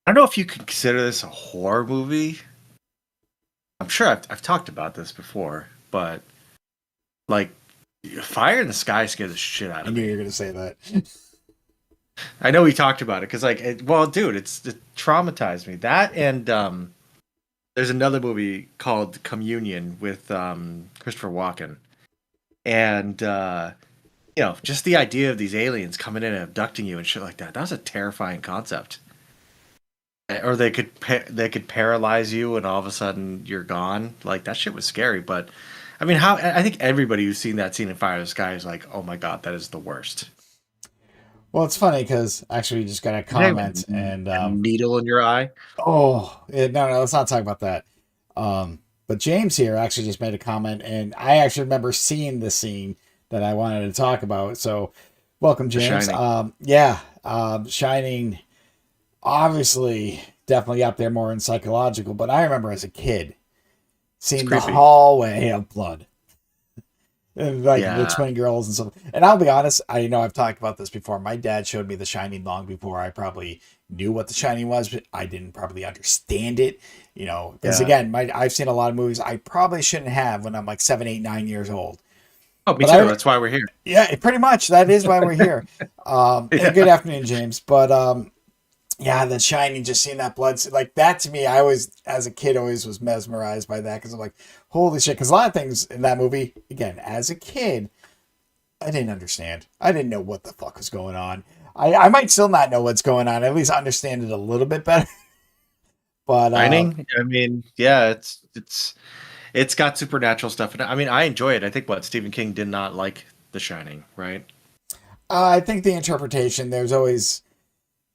Speaker 2: I don't know if you could consider this a horror movie. I'm sure I've talked about this before. But, like, Fire in the Sky scared the shit out of me.
Speaker 1: I knew you were going to say that.
Speaker 2: I know we talked about it, because, dude, it traumatized me. That and there's another movie called Communion with Christopher Walken. And, just the idea of these aliens coming in and abducting you and shit like that was a terrifying concept. Or they could paralyze you and all of a sudden you're gone. Like, that shit was scary, but... I mean, I think everybody who's seen that scene in Fire in the Sky is like, oh my God, that is the worst.
Speaker 1: Well, it's funny because actually we just got a comment and
Speaker 2: a needle in your eye.
Speaker 1: Oh, no, let's not talk about that. But James here actually just made a comment, and I actually remember seeing the scene that I wanted to talk about. So, welcome, James. Shining, obviously, definitely up there more in psychological. But I remember as a kid seeing the hallway of blood. And the twin girls and stuff. And I'll be honest, I know I've talked about this before. My dad showed me The Shining long before I probably knew what The Shining was, but I didn't probably understand it. Because again, I've seen a lot of movies I probably shouldn't have when I'm like 7, 8, 9 years old.
Speaker 2: Oh, me too. That's why we're here.
Speaker 1: Yeah, pretty much. That is why we're here. And good afternoon, James. But The Shining, just seeing that blood, like that to me, I always, as a kid, always was mesmerized by that because I'm like, holy shit. Because a lot of things in that movie, again, as a kid, I didn't understand. I didn't know what the fuck was going on. I might still not know what's going on. At least understand it a little bit better. But
Speaker 2: Shining. I mean, yeah, it's got supernatural stuff in it. I mean, I enjoy it. I think what Stephen King did not like The Shining, right?
Speaker 1: I think the interpretation, there's always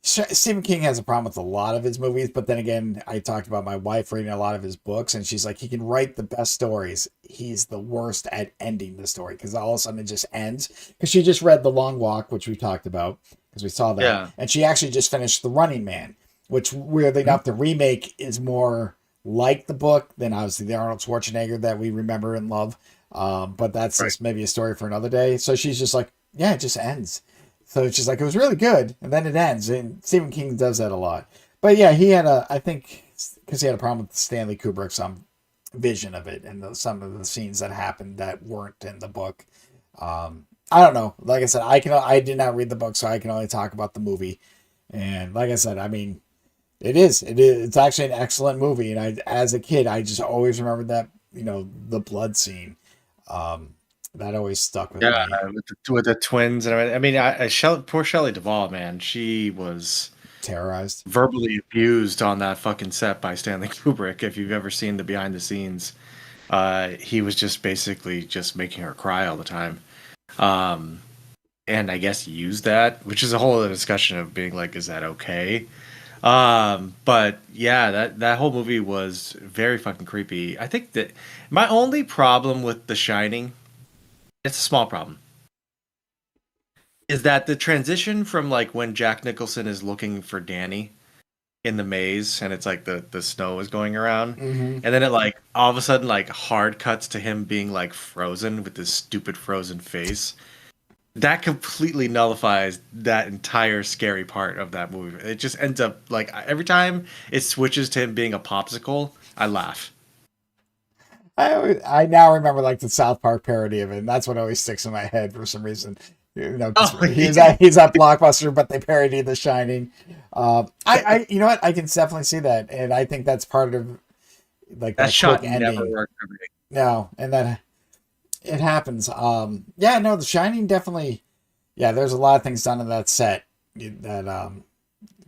Speaker 1: Stephen King has a problem with a lot of his movies, but then again, I talked about my wife reading a lot of his books, and she's like, he can write the best stories. He's the worst at ending the story because all of a sudden it just ends. Because she just read The Long Walk, which we talked about, because we saw that,
Speaker 2: Yeah.
Speaker 1: and she actually just finished The Running Man, which weirdly enough, the remake is more like the book than obviously the Arnold Schwarzenegger that we remember and love. But that's
Speaker 2: Right.
Speaker 1: just maybe a story for another day. So she's just like, yeah, it just ends. So it's just like it was really good, and then it ends. And Stephen King does that a lot. But yeah, he had I think, because he had a problem with Stanley Kubrick's vision of it and some of the scenes that happened that weren't in the book. I don't know. Like I said, I did not read the book, so I can only talk about the movie. And like I said, I mean, it's actually an excellent movie. And as a kid, I just always remembered that, the blood scene. Um, that always stuck with
Speaker 2: Yeah,
Speaker 1: me.
Speaker 2: with the twins and everything. I mean, poor Shelley Duvall, man. She was
Speaker 1: Terrorized.
Speaker 2: verbally abused on that fucking set by Stanley Kubrick. If you've ever seen the behind the scenes, he was just basically just making her cry all the time. Um, and I guess used that, which is a whole other discussion of being like, is that okay? But yeah, that whole movie was very fucking creepy. I think that my only problem with The Shining, it's a small problem, is that the transition from like when Jack Nicholson is looking for Danny in the maze and it's like the snow is going around,
Speaker 1: Mm-hmm.
Speaker 2: and then it like all of a sudden like hard cuts to him being like frozen with this stupid frozen face. That completely nullifies that entire scary part of that movie. It just ends up like every time it switches to him being a popsicle, I laugh.
Speaker 1: I now remember like the South Park parody of it, and that's what always sticks in my head for some reason. 'Cause
Speaker 2: Oh
Speaker 1: he's
Speaker 2: yeah,
Speaker 1: at Blockbuster, but they parody The Shining. You know what? I can definitely see that, and I think that's part of like
Speaker 2: that
Speaker 1: that quick
Speaker 2: shot never
Speaker 1: ending.
Speaker 2: worked for me.
Speaker 1: No, and that it happens. Yeah, no, The Shining definitely. Yeah, there's a lot of things done in that set that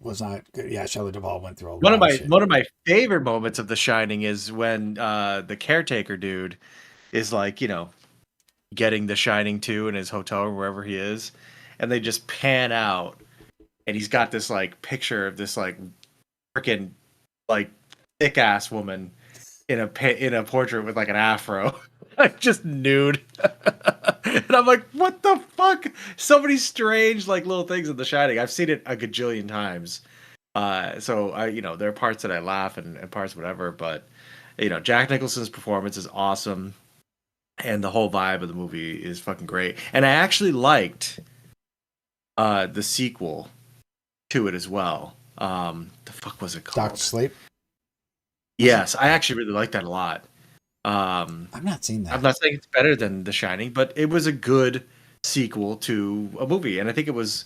Speaker 1: was not good. Yeah, Shelley Duvall went through a
Speaker 2: One of
Speaker 1: lot of
Speaker 2: my
Speaker 1: shit.
Speaker 2: one of my favorite moments of The Shining is when the caretaker dude is like, getting The Shining 2 in his hotel or wherever he is, and they just pan out, and he's got this like picture of this like freaking like thick ass woman in a portrait with like an afro, like just nude, and I'm like, what the fuck? So many strange like little things in The Shining. I've seen it a gajillion times. So there are parts that I laugh and parts whatever, but Jack Nicholson's performance is awesome, and the whole vibe of the movie is fucking great. And I actually liked the sequel to it as well. The fuck was it
Speaker 1: Doctor
Speaker 2: called?
Speaker 1: Sleep.
Speaker 2: Yes, I actually really liked that a lot. Um,
Speaker 1: I've not seen
Speaker 2: I'm
Speaker 1: that.
Speaker 2: not saying it's better than The Shining, but it was a good sequel to a movie, and I think it was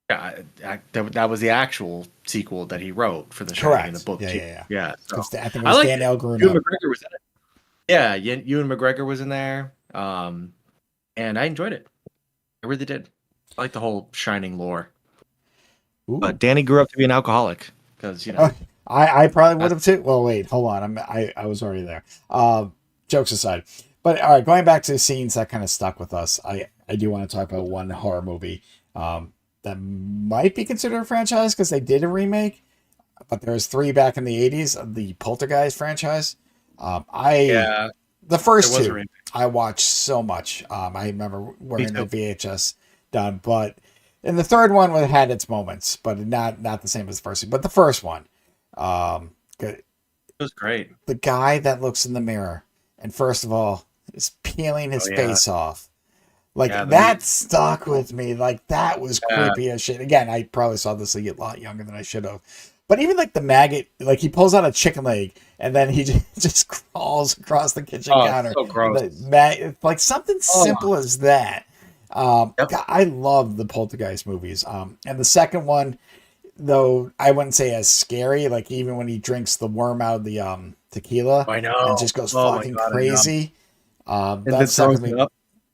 Speaker 2: that was the actual sequel that he wrote for The Shining in the
Speaker 1: Correct.
Speaker 2: book
Speaker 1: Yeah,
Speaker 2: too.
Speaker 1: yeah, yeah.
Speaker 2: Yeah, so
Speaker 1: I think it
Speaker 2: I
Speaker 1: was
Speaker 2: liked it.
Speaker 1: Danielle Grunow.
Speaker 2: Ewan McGregor was in it. Yeah, Ewan McGregor was in there, and I enjoyed it. I really did. I like the whole Shining lore.
Speaker 1: Ooh.
Speaker 2: But Danny grew up to be an alcoholic because
Speaker 1: I probably would
Speaker 2: that's
Speaker 1: have too. Well, wait, hold on. I was already there. Jokes aside, but all right, going back to the scenes that kind of stuck with us. I do want to talk about one horror movie that might be considered a franchise because they did a remake, but there was three back in the '80s of the Poltergeist franchise. I
Speaker 2: yeah.
Speaker 1: The
Speaker 2: There
Speaker 1: first
Speaker 2: was a
Speaker 1: two
Speaker 2: remake.
Speaker 1: I watched so much. I remember
Speaker 2: Me
Speaker 1: wearing the
Speaker 2: too.
Speaker 1: VHS done, but and the third one had its moments, but not the same as the first one. But the first one, um, the
Speaker 2: It was great.
Speaker 1: guy that looks in the mirror and first of all is peeling
Speaker 2: Oh
Speaker 1: his
Speaker 2: yeah,
Speaker 1: face off. Like
Speaker 2: yeah.
Speaker 1: that stuck with me. Like that was
Speaker 2: Uh,
Speaker 1: creepy as shit. Again, I probably saw this a lot younger than I should have. But even like the maggot, like he pulls out a chicken leg and then he just crawls across the kitchen
Speaker 2: oh, it's
Speaker 1: counter.
Speaker 2: so gross.
Speaker 1: Like something
Speaker 2: Oh,
Speaker 1: simple as that.
Speaker 2: yep.
Speaker 1: I love the Poltergeist movies. And the second one, though, I wouldn't say as scary. Like even when he drinks the worm out of the tequila
Speaker 2: I
Speaker 1: and
Speaker 2: know.
Speaker 1: just goes
Speaker 2: Oh my
Speaker 1: fucking
Speaker 2: god, I know.
Speaker 1: crazy.
Speaker 2: And then
Speaker 1: That stuck with
Speaker 2: throws it
Speaker 1: me.
Speaker 2: up.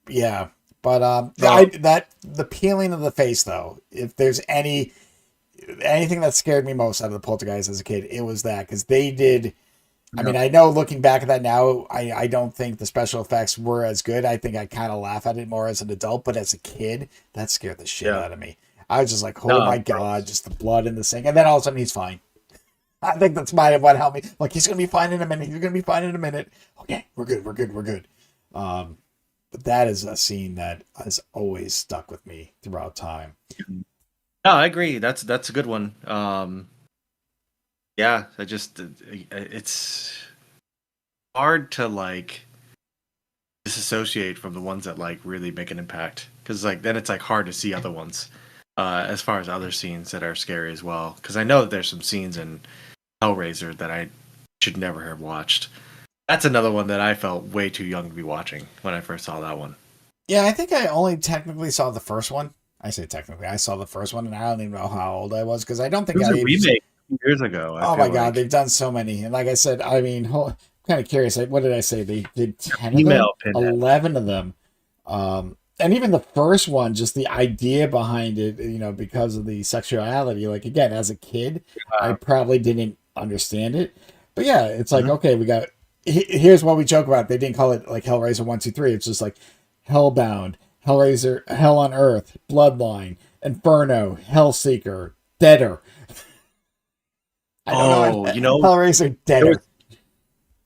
Speaker 1: Yeah, but
Speaker 2: Oh,
Speaker 1: the peeling of the face though, if there's any anything that scared me most out of the Poltergeist as a kid, it was that because they did. I mean, I know looking back at that now, I don't think the special effects were as good. I think I kind of laugh at it more as an adult, but as a kid, that scared the shit out of me. I was just like, oh
Speaker 2: No,
Speaker 1: my God, just the blood in the sink. And then all of a sudden he's fine. I think that's what helped me. Like, he's going to be fine in a minute. He's going to be fine in a minute. Okay, we're good. We're good. We're good. But that is a scene that has always stuck with me throughout time.
Speaker 2: No, I agree. That's a good one. Yeah, it's hard to like disassociate from the ones that like really make an impact because like then it's like hard to see other ones as far as other scenes that are scary as well. Because I know that there's some scenes in Hellraiser that I should never have watched. That's another one that I felt way too young to be watching when I first saw that one.
Speaker 1: Yeah, I think I only technically saw the first one. I say technically, I saw the first one, and I don't even know how old I was because I don't think
Speaker 2: It was
Speaker 1: I
Speaker 2: a
Speaker 1: even.
Speaker 2: remake years ago.
Speaker 1: Oh my God, they've done so many, and like I said, I mean, I'm kind of curious. What did I say? They did 10 of them,
Speaker 2: Pinhead.
Speaker 1: 11 of them, and even the first one, just the idea behind it, because of the sexuality. Like again, as a kid, I probably didn't understand it, but yeah, it's like okay, we got. Here's what we joke about. They didn't call it like Hellraiser 1, 2, 3. It's just like Hellbound, Hellraiser, Hell on Earth, Bloodline, Inferno, Hellseeker, Deader. I don't know. Hellraiser Deader.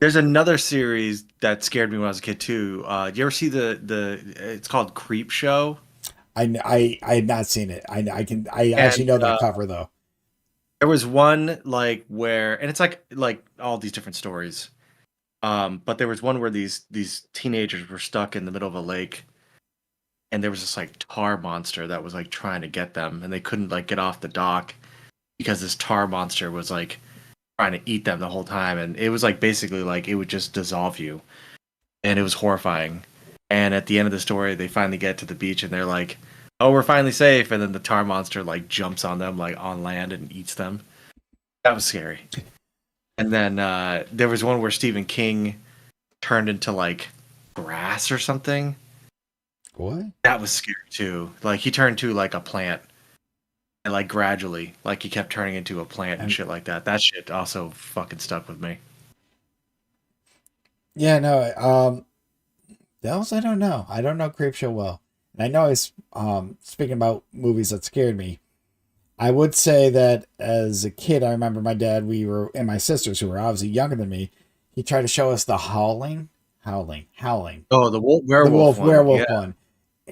Speaker 2: There's another series that scared me when I was a kid too. Do you ever see the? It's called Creep Show.
Speaker 1: I had not seen it. I actually know that cover though.
Speaker 2: There was one like where, and it's like all these different stories. But there was one where these teenagers were stuck in the middle of a lake, and there was this like tar monster that was like trying to get them, and they couldn't like get off the dock because this tar monster was like trying to eat them the whole time, and it was like basically like it would just dissolve you, and it was horrifying. And at the end of the story, they finally get to the beach, and they're like, "Oh, we're finally safe," and then the tar monster like jumps on them like on land and eats them. That was scary. And then there was one where Stephen King turned into like grass or something.
Speaker 1: What?
Speaker 2: That was scary too. Like he turned to like a plant, and like gradually, like he kept turning into a plant and shit like that. That shit also fucking stuck with me.
Speaker 1: Yeah, no. Those I don't know. I don't know Creepshow well, and I know it's speaking about movies that scared me. I would say that as a kid, I remember my dad, and my sisters, who were obviously younger than me, he tried to show us the Howling.
Speaker 2: Oh, the werewolf
Speaker 1: one.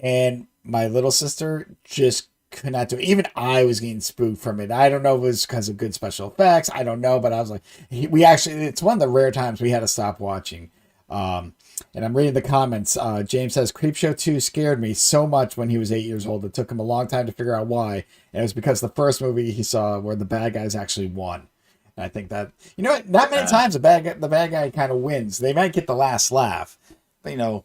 Speaker 1: And my little sister just could not do it. Even I was getting spooked from it. I don't know if it was because of good special effects. I don't know, but I was like, it's one of the rare times we had to stop watching. And I'm reading the comments. James says, Creepshow 2 scared me so much when he was 8 years old. It took him a long time to figure out why. And it was because the first movie he saw where the bad guys actually won. And I think that, not many times the bad guy kind of wins. They might get the last laugh. But,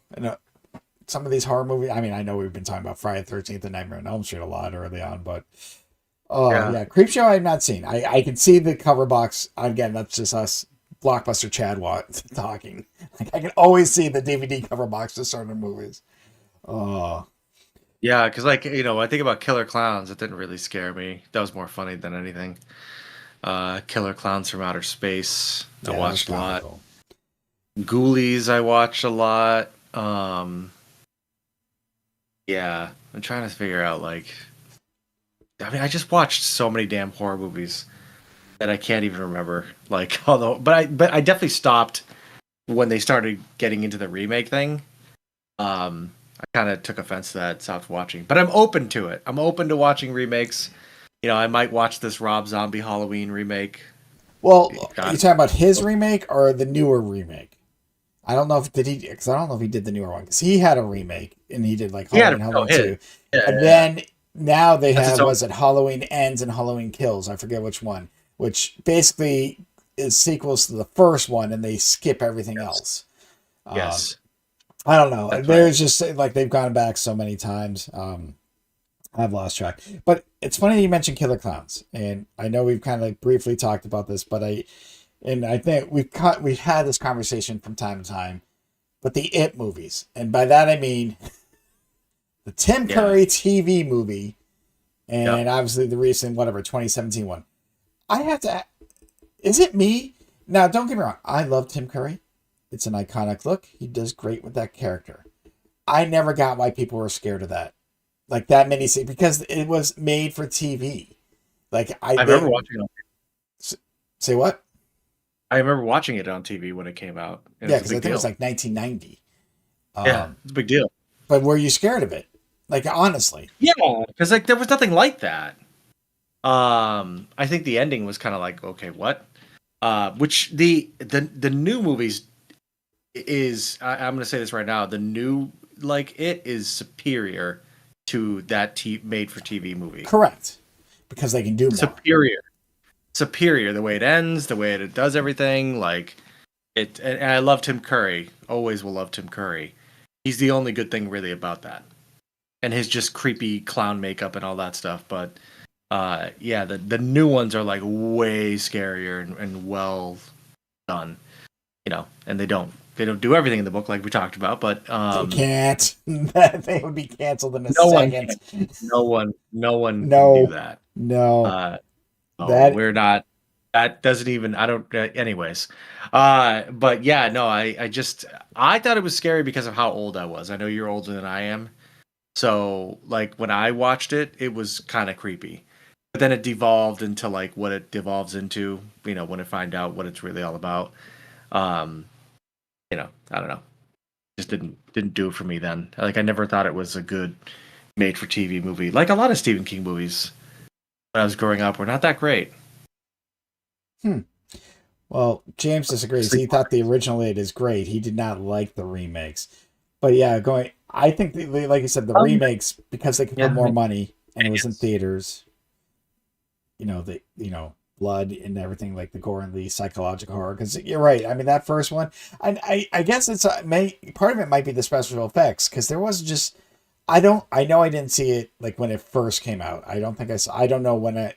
Speaker 1: some of these horror movies, I mean, I know we've been talking about Friday the 13th and Nightmare on Elm Street a lot early on, but Creepshow I have not seen. I can see the cover box. Again, that's just us. Blockbuster Chad Watt talking. Like I can always see the DVD cover box to certain movies. Oh.
Speaker 2: Yeah, because like I think about Killer Clowns. It didn't really scare me. That was more funny than anything. Killer Clowns from Outer Space. I watched a lot. Cool. Ghoulies. I watched a lot. Yeah, I'm trying to figure out like. I mean, I just watched so many damn horror movies that I can't even remember. Like, but I definitely stopped when they started getting into the remake thing. I kind of took offense to that, stopped watching. But I'm open to it. I'm open to watching remakes. I might watch this Rob Zombie Halloween remake.
Speaker 1: Well, are you talking about his remake or the newer remake? I don't know if he did the newer one because he had a remake and he did like Halloween 2. Then now they have Halloween Ends and Halloween Kills. I forget which one. Which basically is sequels to the first one, and they skip everything else.
Speaker 2: Yes.
Speaker 1: I don't know. There's just like they've gone back so many times. I've lost track. But it's funny that you mentioned Killer Clowns, and I know we've kind of like briefly talked about this, but I think we've had this conversation from time to time. But the It movies, and by that I mean the Tim Curry TV movie
Speaker 2: Yep.
Speaker 1: and obviously the recent whatever 2017 one. I have to. Is it me? Now, don't get me wrong. I love Tim Curry. It's an iconic look. He does great with that character. I never got why people were scared of that, like that mini because it was made for TV. Like
Speaker 2: I remember watching it.
Speaker 1: say what?
Speaker 2: I remember watching it on TV when it came out. And
Speaker 1: Yeah,
Speaker 2: it's a
Speaker 1: because I
Speaker 2: big
Speaker 1: think it was
Speaker 2: deal.
Speaker 1: like 1990.
Speaker 2: Yeah,
Speaker 1: Um,
Speaker 2: it's a big deal.
Speaker 1: but were you scared of it? Like honestly,
Speaker 2: Yeah, because like there was nothing like that. I think the ending was kind of like, okay, what? Which the new movies is I'm gonna say this right now. The new like it is superior to that made for TV movie.
Speaker 1: correct, because they can do more.
Speaker 2: Superior. The way it ends, the way it does everything. Like it, and I love Tim Curry. Always will love Tim Curry. He's the only good thing really about that, and his just creepy clown makeup and all that stuff. But yeah, the new ones are like way scarier and well done. You know, and they don't do everything in the book like we talked about, but
Speaker 1: They can't. They would be canceled in a
Speaker 2: no one
Speaker 1: second.
Speaker 2: can. No one can do
Speaker 1: No,
Speaker 2: that.
Speaker 1: no.
Speaker 2: Uh, oh,
Speaker 1: That
Speaker 2: we're not. That doesn't even. I don't. Anyways, but yeah, no. I thought it was scary because of how old I was. I know you're older than I am, so like when I watched it, it was kind of creepy. But then it devolved into like what it devolves into. You know, when I find out what it's really all about. Um, I don't know. Just didn't do it for me then. Like I never thought it was a good made for TV movie. Like a lot of Stephen King movies when I was growing up were not that great.
Speaker 1: hmm. Well, James disagrees. He thought the original it is great. He did not like the remakes. But yeah, going. I think, like you said, the
Speaker 2: Oh yeah,
Speaker 1: remakes because they could
Speaker 2: yeah.
Speaker 1: put
Speaker 2: I
Speaker 1: more
Speaker 2: mean,
Speaker 1: money and it was in
Speaker 2: yes.
Speaker 1: theaters. Blood and everything like the gore and the psychological horror. Because you're right. I mean, that first one, I guess it's part of it might be the special effects because there was just I know I didn't see it like when it first came out. I don't think I saw. I don't know when I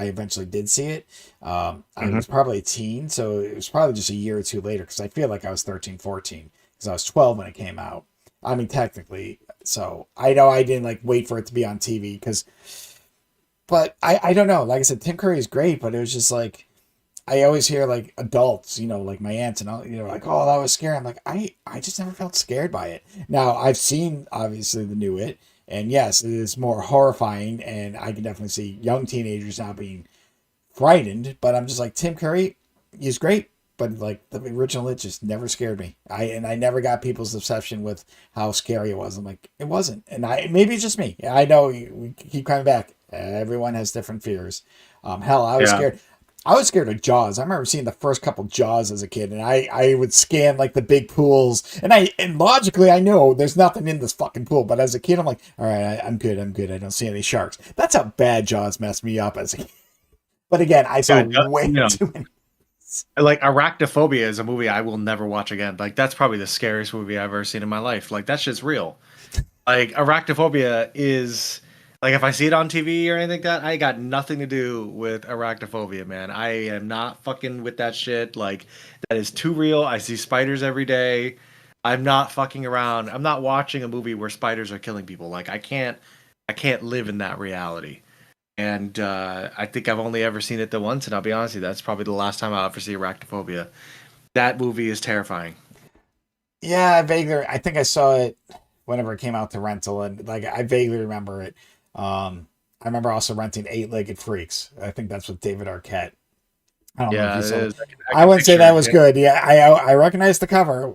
Speaker 1: eventually did see it. I
Speaker 2: Mhm.
Speaker 1: was probably a teen, so it was probably just a year or two later because I feel like I was 13, 14 because I was 12 when it came out. I mean, technically. So I know I didn't like wait for it to be on TV because, but I don't know. Like I said, Tim Curry is great, but it was just like I always hear like adults, like my aunts and all, like, oh, that was scary. I'm like, I just never felt scared by it. Now I've seen obviously the new It, and yes, it is more horrifying, and I can definitely see young teenagers now being frightened. But I'm just like Tim Curry, he's great, but like the original It just never scared me. I never got people's obsession with how scary it was. I'm like, it wasn't, and I maybe it's just me. I know we keep coming back. Everyone has different fears. Hell,
Speaker 2: Yeah.
Speaker 1: I was scared of Jaws. I remember seeing the first couple Jaws as a kid, and I would scan like the big pools, and logically I know there's nothing in this fucking pool, but as a kid I'm like, all right, I'm good, I don't see any sharks. That's how bad Jaws messed me up as a kid. But again, I saw
Speaker 2: Dude,
Speaker 1: way too many.
Speaker 2: like Arachnophobia is a movie I will never watch again. Like that's probably the scariest movie I've ever seen in my life. Like that shit's real. Like Arachnophobia is like if I see it on TV or anything like that, I got nothing to do with Arachnophobia, man. I am not fucking with that shit. Like that is too real. I see spiders every day. I'm not fucking around. I'm not watching a movie where spiders are killing people. Like I can't live in that reality. And I think I've only ever seen it the once, and I'll be honest with you, that's probably the last time I'll ever see Arachnophobia. That movie is terrifying.
Speaker 1: Yeah, I think I saw it whenever it came out to rental, and like I vaguely remember it. I remember also renting Eight Legged Freaks. I think that's with David Arquette. I don't know if
Speaker 2: Yeah,
Speaker 1: you
Speaker 2: it
Speaker 1: saw it.
Speaker 2: is. I
Speaker 1: I
Speaker 2: can
Speaker 1: wouldn't say
Speaker 2: picture
Speaker 1: that
Speaker 2: it.
Speaker 1: was
Speaker 2: Yeah.
Speaker 1: good. Yeah, I recognize the cover,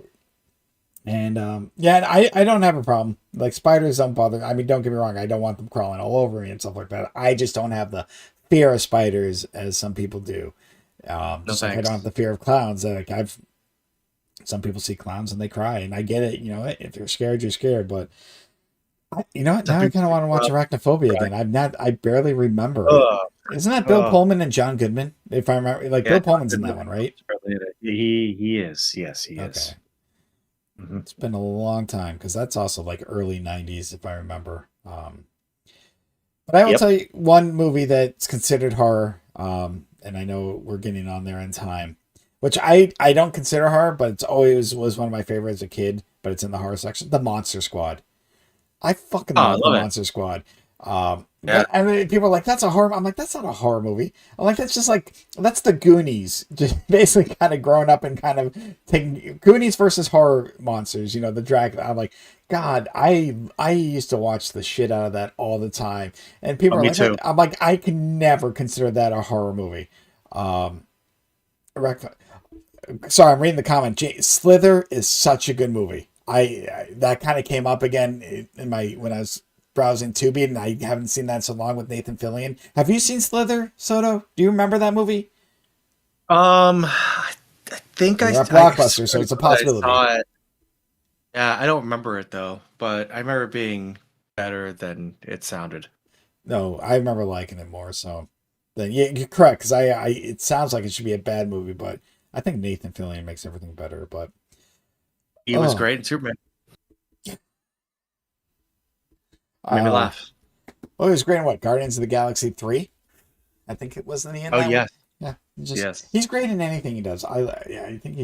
Speaker 1: and yeah, I don't have a problem. Like spiders don't bother. I mean, don't get me wrong. I don't want them crawling all over me and stuff like that. I just don't have the fear of spiders as some people do.
Speaker 2: No
Speaker 1: Just like I don't have
Speaker 2: thanks.
Speaker 1: the fear of clowns. Like I've some people see clowns and they cry, and I get it. If you're scared, you're scared. But you know what?
Speaker 2: Some
Speaker 1: Now I
Speaker 2: people
Speaker 1: kind of
Speaker 2: see
Speaker 1: want to watch
Speaker 2: clowns
Speaker 1: Arachnophobia
Speaker 2: cry.
Speaker 1: again. I barely remember it.
Speaker 2: Ugh,
Speaker 1: Isn't that Bill
Speaker 2: ugh.
Speaker 1: Pullman and John Goodman? If I remember, like
Speaker 2: Yeah,
Speaker 1: Bill
Speaker 2: John
Speaker 1: Pullman's in that
Speaker 2: Goodman
Speaker 1: one, right?
Speaker 2: is probably in it. He is. Yes, he is.
Speaker 1: Okay.
Speaker 2: Hmm.
Speaker 1: It's been a long time because that's also like early '90s, if I remember. But I will
Speaker 2: Yep.
Speaker 1: tell you one movie that's considered horror. And I know we're getting on there in time, which I don't consider horror, but it's always was one of my favorites as a kid. But it's in the horror section. The Monster Squad. I fucking
Speaker 2: Oh, I
Speaker 1: love the
Speaker 2: love it.
Speaker 1: Monster Squad.
Speaker 2: Yeah.
Speaker 1: I mean, people are like, that's a horror. I'm like, that's not a horror movie. I'm like, that's just like, that's the Goonies. Just basically kind of growing up and kind of taking Goonies versus horror monsters, you know, the Dracula. I'm like, God, I used to watch the shit out of that all the time. And people
Speaker 2: Oh,
Speaker 1: are
Speaker 2: me
Speaker 1: like,
Speaker 2: too.
Speaker 1: I'm like, I can never consider that a horror movie. Um, Sorry, I'm reading the comment. Slither is such a good movie. I that kind of came up again in my when I was browsing Tubi, and I haven't seen that in so long with Nathan Fillion. Have you seen Slither, Soto? Do you remember that movie?
Speaker 2: I think
Speaker 1: You're at
Speaker 2: I
Speaker 1: Blockbuster, so
Speaker 2: swear to
Speaker 1: it's a
Speaker 2: God I
Speaker 1: possibility.
Speaker 2: saw it. Yeah, I don't remember it though, but I remember it being better than it sounded.
Speaker 1: No, I remember liking it more. So then, yeah, you're correct because it sounds like it should be a bad movie, but I think Nathan Fillion makes everything better. But
Speaker 2: He was
Speaker 1: oh,
Speaker 2: great in Superman. Made me
Speaker 1: uh,
Speaker 2: laugh.
Speaker 1: well, it was great in what Guardians of the Galaxy 3. I think it was in the end
Speaker 2: Oh
Speaker 1: that one.
Speaker 2: yes,
Speaker 1: Yeah,
Speaker 2: yes.
Speaker 1: he's great in anything he does. I think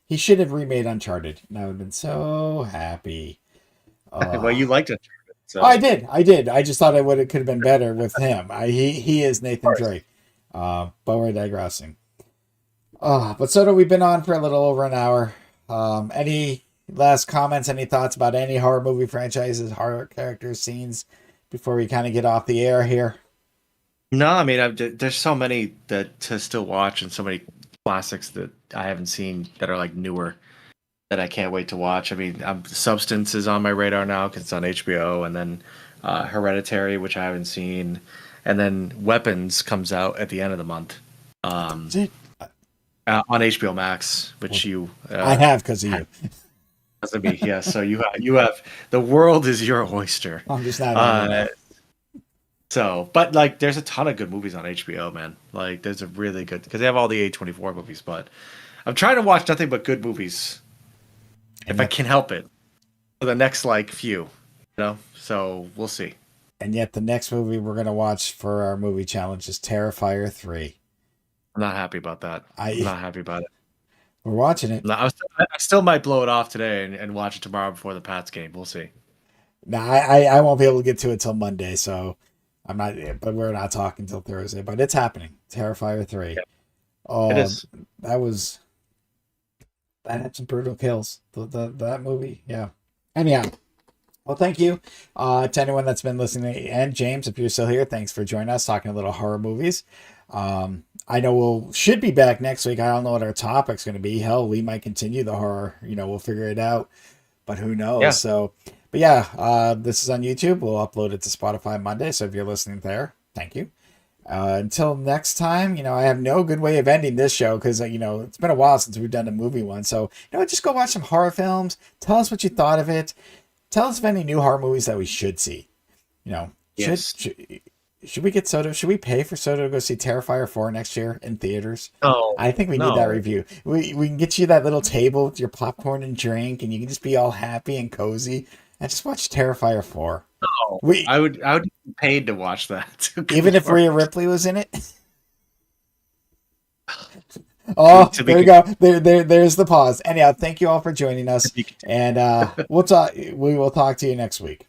Speaker 1: he should have remade Uncharted, and I would have been so happy.
Speaker 2: Well,
Speaker 1: Uh,
Speaker 2: you liked it,
Speaker 1: oh, I
Speaker 2: so
Speaker 1: did, I did. I just thought it could have been better with him. He is
Speaker 2: of
Speaker 1: Nathan
Speaker 2: course.
Speaker 1: Drake. But we're digressing. But Soto, we've been on for a little over an hour. Any last comments? Any thoughts about any horror movie franchises, horror characters, scenes before we kind of get off the air here?
Speaker 2: No, I mean, there's so many that to still watch, and so many classics that I haven't seen that are like newer that I can't wait to watch. I mean, Substance is on my radar now because it's on HBO, and then Hereditary, which I haven't seen, and then Weapons comes out at the end of the month um,
Speaker 1: Dude,
Speaker 2: on HBO Max,
Speaker 1: well,
Speaker 2: which you
Speaker 1: I have because of
Speaker 2: had
Speaker 1: you.
Speaker 2: to be. Yes, so you have the world is your oyster.
Speaker 1: I'm just not on it
Speaker 2: Uh,
Speaker 1: now.
Speaker 2: so, but like, there's a ton of good movies on HBO, man. Like, there's a really good because they have all the A24 movies, but I'm trying to watch nothing but good movies
Speaker 1: And
Speaker 2: if I
Speaker 1: yet,
Speaker 2: can help it for the next like few, So we'll see.
Speaker 1: and yet, the next movie we're gonna watch for our movie challenge is Terrifier 3.
Speaker 2: I'm not happy about that. I'm
Speaker 1: I
Speaker 2: not happy about it.
Speaker 1: We're watching it.
Speaker 2: No, I still might blow it off today and watch it tomorrow before the Pats game. We'll see.
Speaker 1: Now I won't be able to get to it till Monday, so I'm not. But we're not talking till Thursday. But it's happening. Terrifier 3.
Speaker 2: Yeah, it
Speaker 1: Oh,
Speaker 2: is.
Speaker 1: that was that had some brutal kills. That movie, yeah. Anyhow, well, thank you to anyone that's been listening. And James, if you're still here, thanks for joining us talking a little horror movies. I know should be back next week. I don't know what our topic's going to be. Hell, we might continue the horror. We'll figure it out. But who knows?
Speaker 2: Yeah.
Speaker 1: So, but yeah, this is on YouTube. We'll upload it to Spotify Monday. So if you're listening there, thank you. Until next time, I have no good way of ending this show because, it's been a while since we've done a movie one. So, just go watch some horror films. Tell us what you thought of it. Tell us of any new horror movies that we should see. You know, should,
Speaker 2: Yes.
Speaker 1: should, should we get Soto? Should we pay for Soto to go see Terrifier 4 next year in theaters?
Speaker 2: No.
Speaker 1: I think we need that
Speaker 2: No.
Speaker 1: review. We can get you that little table with your popcorn and drink, and you can just be all happy and cozy and just watch Terrifier 4.
Speaker 2: No.
Speaker 1: We
Speaker 2: I would be paid to watch that.
Speaker 1: Even
Speaker 2: Good
Speaker 1: if Rhea
Speaker 2: Lord.
Speaker 1: Ripley was in it. Oh,
Speaker 2: To be
Speaker 1: there you go. There's the pause. Anyhow, thank you all for joining us, and we will talk to you next week.